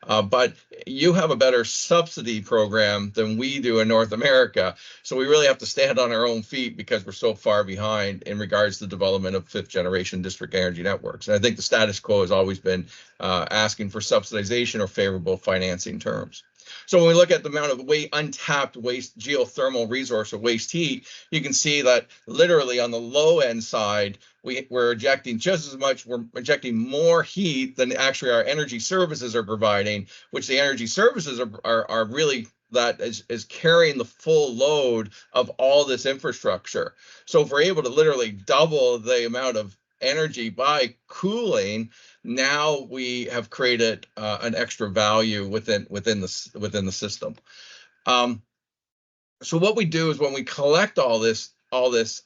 But you have a better subsidy program than we do in North America. So we really have to stand on our own feet because we're so far behind in regards to the development of fifth generation district energy networks. And I think the status quo has always been asking for subsidization or favorable financing terms. So when we look at the amount of untapped waste geothermal resource or waste heat, you can see that literally on the low end side, we're ejecting just as much, we're ejecting more heat than actually our energy services are providing, which the energy services are really that is carrying the full load of all this infrastructure. So if we're able to literally double the amount of energy by cooling, now we have created an extra value within the system. So what we do is when we collect all this all this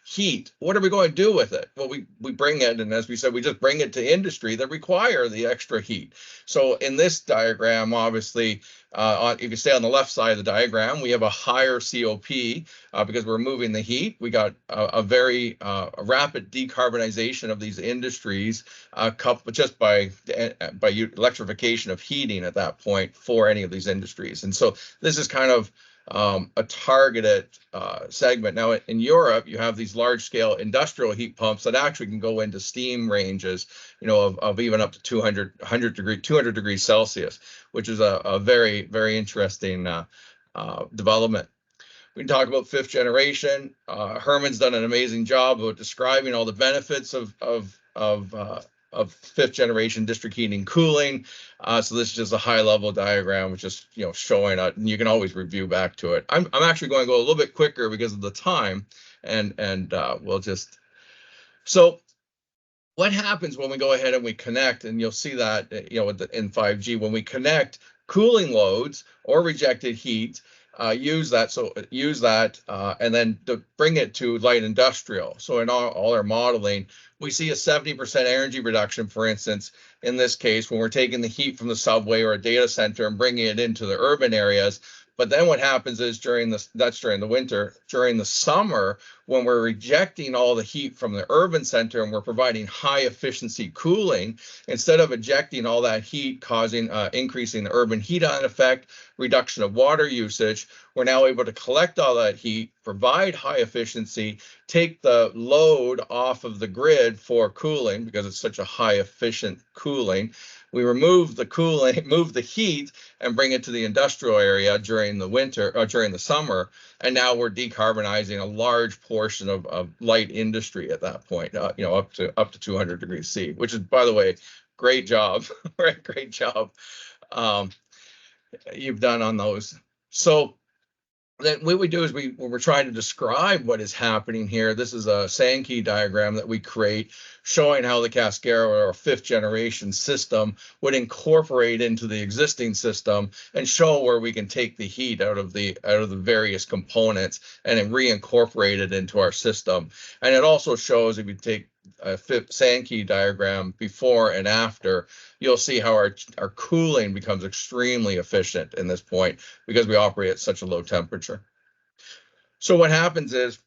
heat. What are we going to do with it? Well, we bring it, and as we said, we just bring it to industry that require the extra heat. So in this diagram, obviously, if you stay on the left side of the diagram, we have a higher COP because we're moving the heat. We got a very rapid decarbonization of these industries, coupled just by electrification of heating at that point for any of these industries. And so this is kind of a targeted segment. Now in Europe, you have these large-scale industrial heat pumps that actually can go into steam ranges, of even up to 200 degrees Celsius, which is a very, very interesting development. We can talk about fifth generation. Herman's done an amazing job of describing all the benefits of fifth generation district heating and cooling. So this is just a high level diagram, which is showing it, and you can always review back to it. I'm actually going to go a little bit quicker because of the time, and we'll just so. What happens when we go ahead and we connect, and you'll see that in 5G when we connect cooling loads or rejected heat, use that and then to bring it to light industrial. So in all our modeling, we see a 70% energy reduction, for instance, in this case, when we're taking the heat from the subway or a data center and bringing it into the urban areas. But then what happens is that's during the winter. During the summer, when we're rejecting all the heat from the urban center and we're providing high efficiency cooling, instead of ejecting all that heat, causing increasing the urban heat island effect, reduction of water usage, we're now able to collect all that heat, provide high efficiency, take the load off of the grid for cooling because it's such a high efficient cooling. We remove the cooling, move the heat, and bring it to the industrial area during the winter or during the summer, and now we're decarbonizing a large portion of light industry at that point. Up to 200 degrees C, which is, by the way, great job, right? Great job you've done on those. So then what we do is when we're trying to describe what is happening here, this is a Sankey diagram that we create showing how the Cascaro or fifth generation system would incorporate into the existing system and show where we can take the heat out of the various components and then reincorporate it into our system. And it also shows, if you take a fifth Sankey diagram before and after, you'll see how our cooling becomes extremely efficient in this point because we operate at such a low temperature. So what happens is,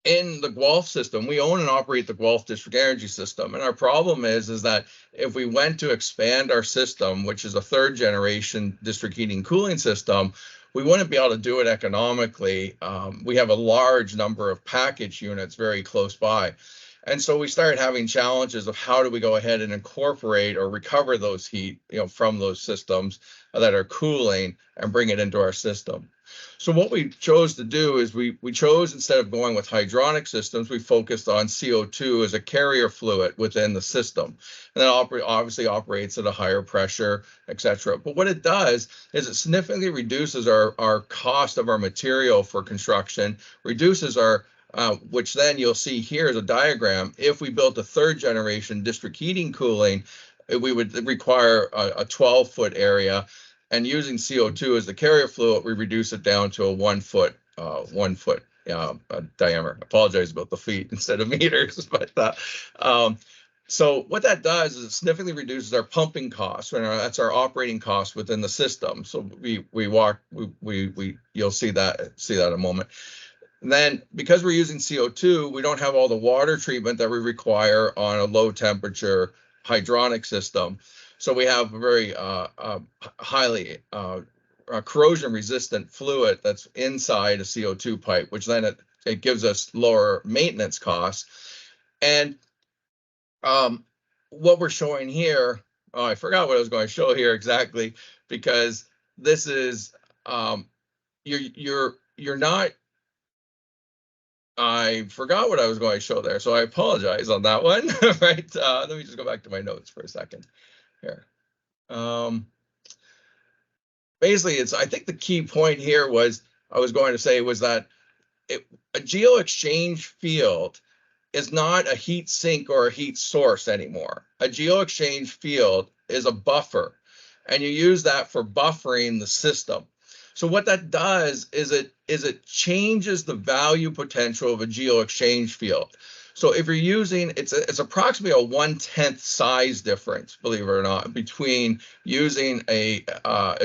in the Guelph system, we own and operate the Guelph district energy system. And our problem is that if we went to expand our system, which is a third generation district heating cooling system, we wouldn't be able to do it economically. We have a large number of package units very close by. And so we started having challenges of how do we go ahead and incorporate or recover those heat, from those systems that are cooling and bring it into our system. So what we chose to do is we chose, instead of going with hydronic systems, we focused on CO2 as a carrier fluid within the system. And that obviously operates at a higher pressure, etc. But what it does is it significantly reduces our cost of our material for construction, reduces our which then you'll see here is a diagram. If we built a third generation district heating cooling, we would require a 12-foot area, and using CO2 as the carrier fluid, we reduce it down to a 1 foot diameter. I apologize about the feet instead of meters, but so what that does is it significantly reduces our pumping costs. That's our operating costs within the system. So you'll see that in a moment. And then, because we're using CO2, we don't have all the water treatment that we require on a low temperature hydronic system. So we have a very highly corrosion resistant fluid that's inside a CO2 pipe, which then it gives us lower maintenance costs. And what we're showing here, I forgot what I was going to show here exactly, because this is you're not. I forgot what I was going to show there, so I apologize on that one. Right? Let me just go back to my notes for a second here. Basically, I think the key point here was that a geo exchange field is not a heat sink or a heat source anymore. A geo exchange field is a buffer, and you use that for buffering the system. So what that does is it changes the value potential of a geo exchange field. So if you're using, it's approximately a 1/10 size difference, believe it or not, between using a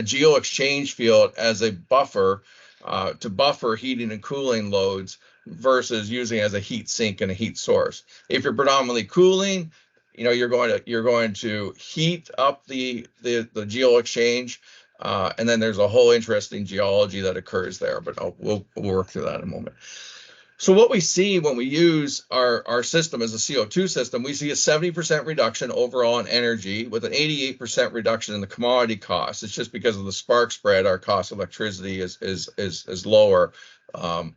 geo exchange field as a buffer to buffer heating and cooling loads versus using it as a heat sink and a heat source. If you're predominantly cooling, you're going to heat up the geo exchange, and then there's a whole interesting geology that occurs there. But we'll work through that in a moment. So what we see when we use our system as a CO2 system, we see a 70% reduction overall in energy with an 88% reduction in the commodity cost. It's just because of the spark spread, our cost of electricity is lower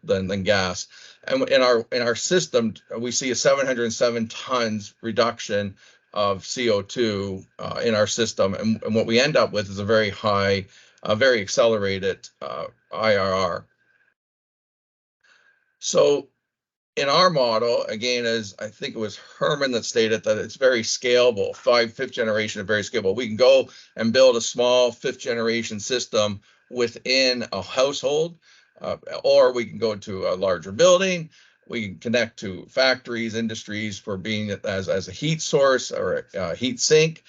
than gas. And in our system, we see a 707 tons reduction of CO2 in our system, and what we end up with is a very high, very accelerated IRR. So in our model, again, as I think it was Herman that stated that it's very scalable, fifth generation, very scalable. We can go and build a small 5th generation system within a household, or we can go to a larger building. We can connect to factories, industries for being as a heat source or a heat sink.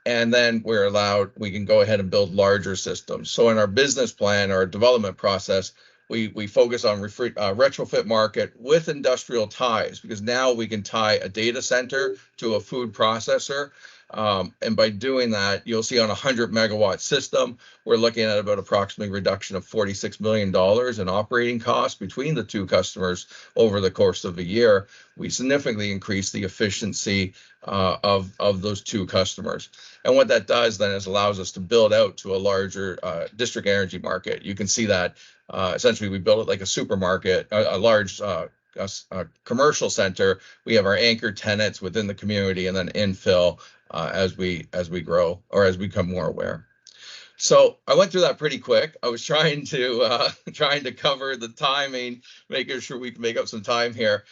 And then we can go ahead and build larger systems. So in our business plan, our development process, we focus on retrofit market with industrial ties, because now we can tie a data center to a food processor. And by doing that, you'll see on a 100 megawatt system, we're looking at about approximately reduction of $46 million in operating costs between the two customers over the course of a year. We significantly increase the efficiency of those two customers. And what that does then is allows us to build out to a larger district energy market. You can see that essentially we build it like a supermarket, a large commercial center. We have our anchor tenants within the community, and then infill as we grow or as we become more aware. So I went through that pretty quick. I was trying to cover the timing, making sure we can make up some time here.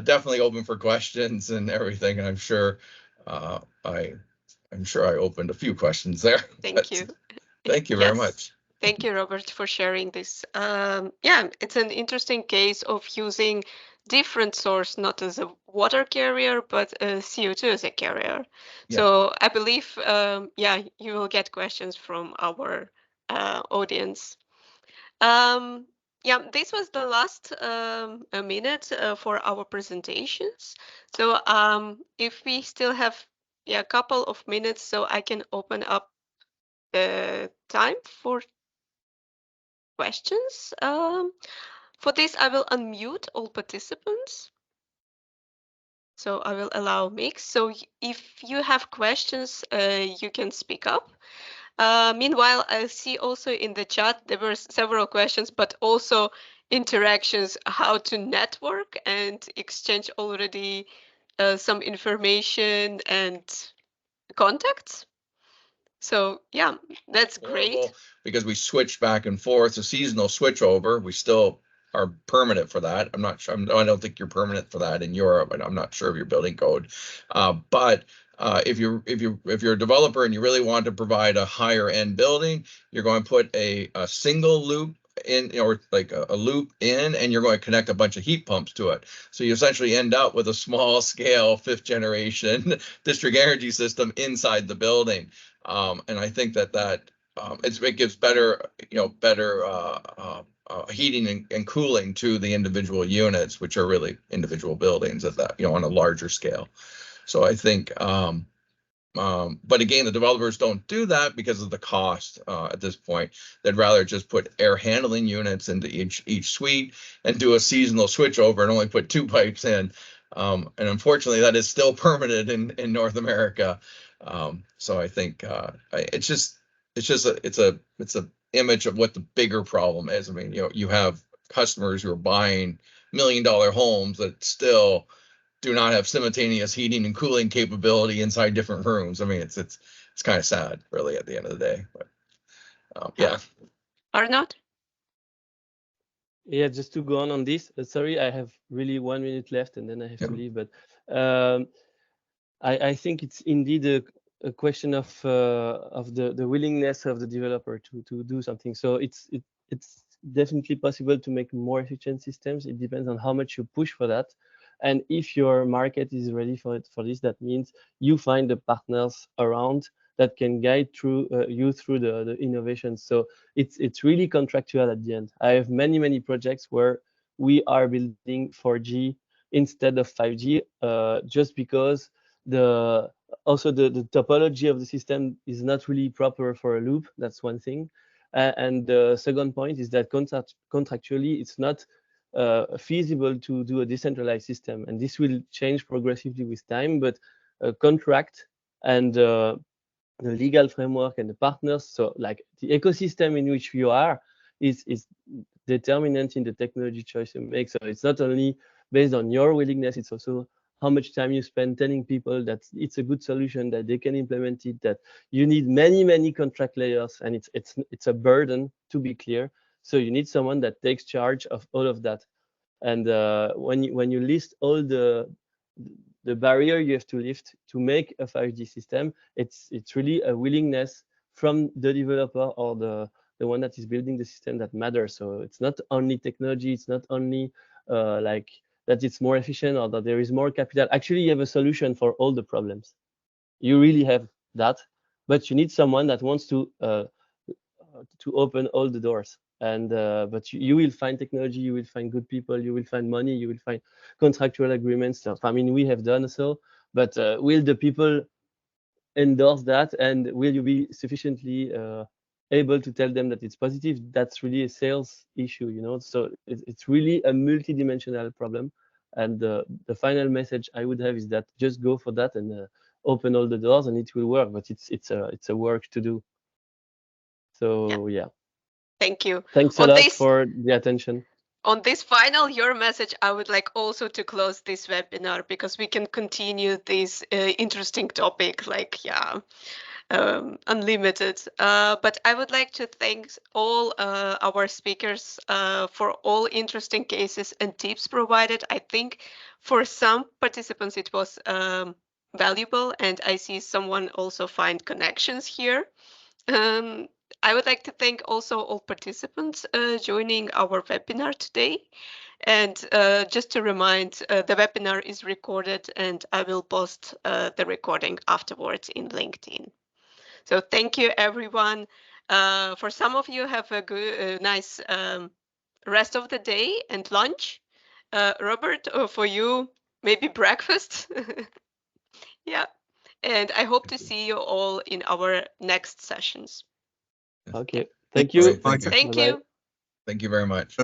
Definitely open for questions and everything. And I'm sure I opened a few questions there. Thank you. Thank you very much. Thank you, Robert, for sharing this. Yeah, it's an interesting case of using different source, not as a water carrier, but CO2 as a carrier. Yeah. So I believe, yeah, you will get questions from our audience. Yeah, this was the last a minute for our presentations. So if we still have a couple of minutes, so I can open up the time for questions. For this, I will unmute all participants. So I will allow mix. So if you have questions, you can speak up. Meanwhile, I see also in the chat, there were several questions, but also interactions, how to network and exchange already some information and contacts. So yeah, that's great. Because we switch back and forth, a seasonal switch over. We still are permanent for that. I'm not sure. I don't think you're permanent for that in Europe, and I'm not sure of your building code. But if you're a developer and you really want to provide a higher end building, you're going to put a single loop in, or like a loop in, and you're going to connect a bunch of heat pumps to it. So you essentially end up with a small scale 5th generation district energy system inside the building. And I think that it gives better heating and cooling to the individual units, which are really individual buildings at that, on a larger scale. So I think, but again, the developers don't do that because of the cost at this point. They'd rather just put air handling units into each suite and do a seasonal switchover and only put 2 pipes in. And unfortunately, that is still permitted in North America. So I think it's a image of what the bigger problem is. I mean, you have customers who are buying $1 million homes that still do not have simultaneous heating and cooling capability inside different rooms. I mean, it's kind of sad, really, at the end of the day. But yeah. Arnold? Yeah, just to go on this. Sorry, I have really 1 minute left, and then I have to leave. But I think it's indeed a question of the willingness of the developer to do something. So it's definitely possible to make more efficient systems. It depends on how much you push for that. And if your market is ready for it, for this, that means you find the partners around that can guide through you through the innovations. So it's really contractual at the end. I have many projects where we are building 4G instead of 5G, just because the also the topology of the system is not really proper for a loop. That's one thing. And the second point is that contractually, it's not feasible to do a decentralized system. And this will change progressively with time, but a contract and the legal framework and the partners, so like the ecosystem in which you are is determinant in the technology choice you make. So it's not only based on your willingness, it's also how much time you spend telling people that it's a good solution, that they can implement it, that you need many contract layers, and it's a burden, to be clear. So you need someone that takes charge of all of that. And when you list all the barrier you have to lift to make a 5G system, it's really a willingness from the developer or the one that is building the system that matters. So it's not only technology, it's not only like that it's more efficient or that there is more capital. Actually, you have a solution for all the problems. You really have that, but you need someone that wants to open all the doors. And but you will find technology, you will find good people, you will find money, you will find contractual agreements. So, I mean, we have done so, but will the people endorse that, and will you be sufficiently able to tell them that it's positive? That's really a sales issue, you know. So it's really a multi-dimensional problem. And the final message I would have is that just go for that and open all the doors, and it will work. But it's a work to do. So yeah. Thank you. Thanks a On lot this for the attention. on this final your message, I would like also to close this webinar because we can continue this interesting topic like unlimited. But I would like to thank all our speakers for all interesting cases and tips provided. I think for some participants it was valuable, and I see someone also find connections here. Um, I would like to thank also all participants joining our webinar today. And just to remind, the webinar is recorded and I will post the recording afterwards in LinkedIn. So thank you, everyone. For some of you, have a good, nice rest of the day and lunch. Robert, for you, maybe breakfast. Yeah. And I hope to see you all in our next sessions. Okay. Thank Thank you. Thank you. Thank Bye-bye. you. Thank you very much.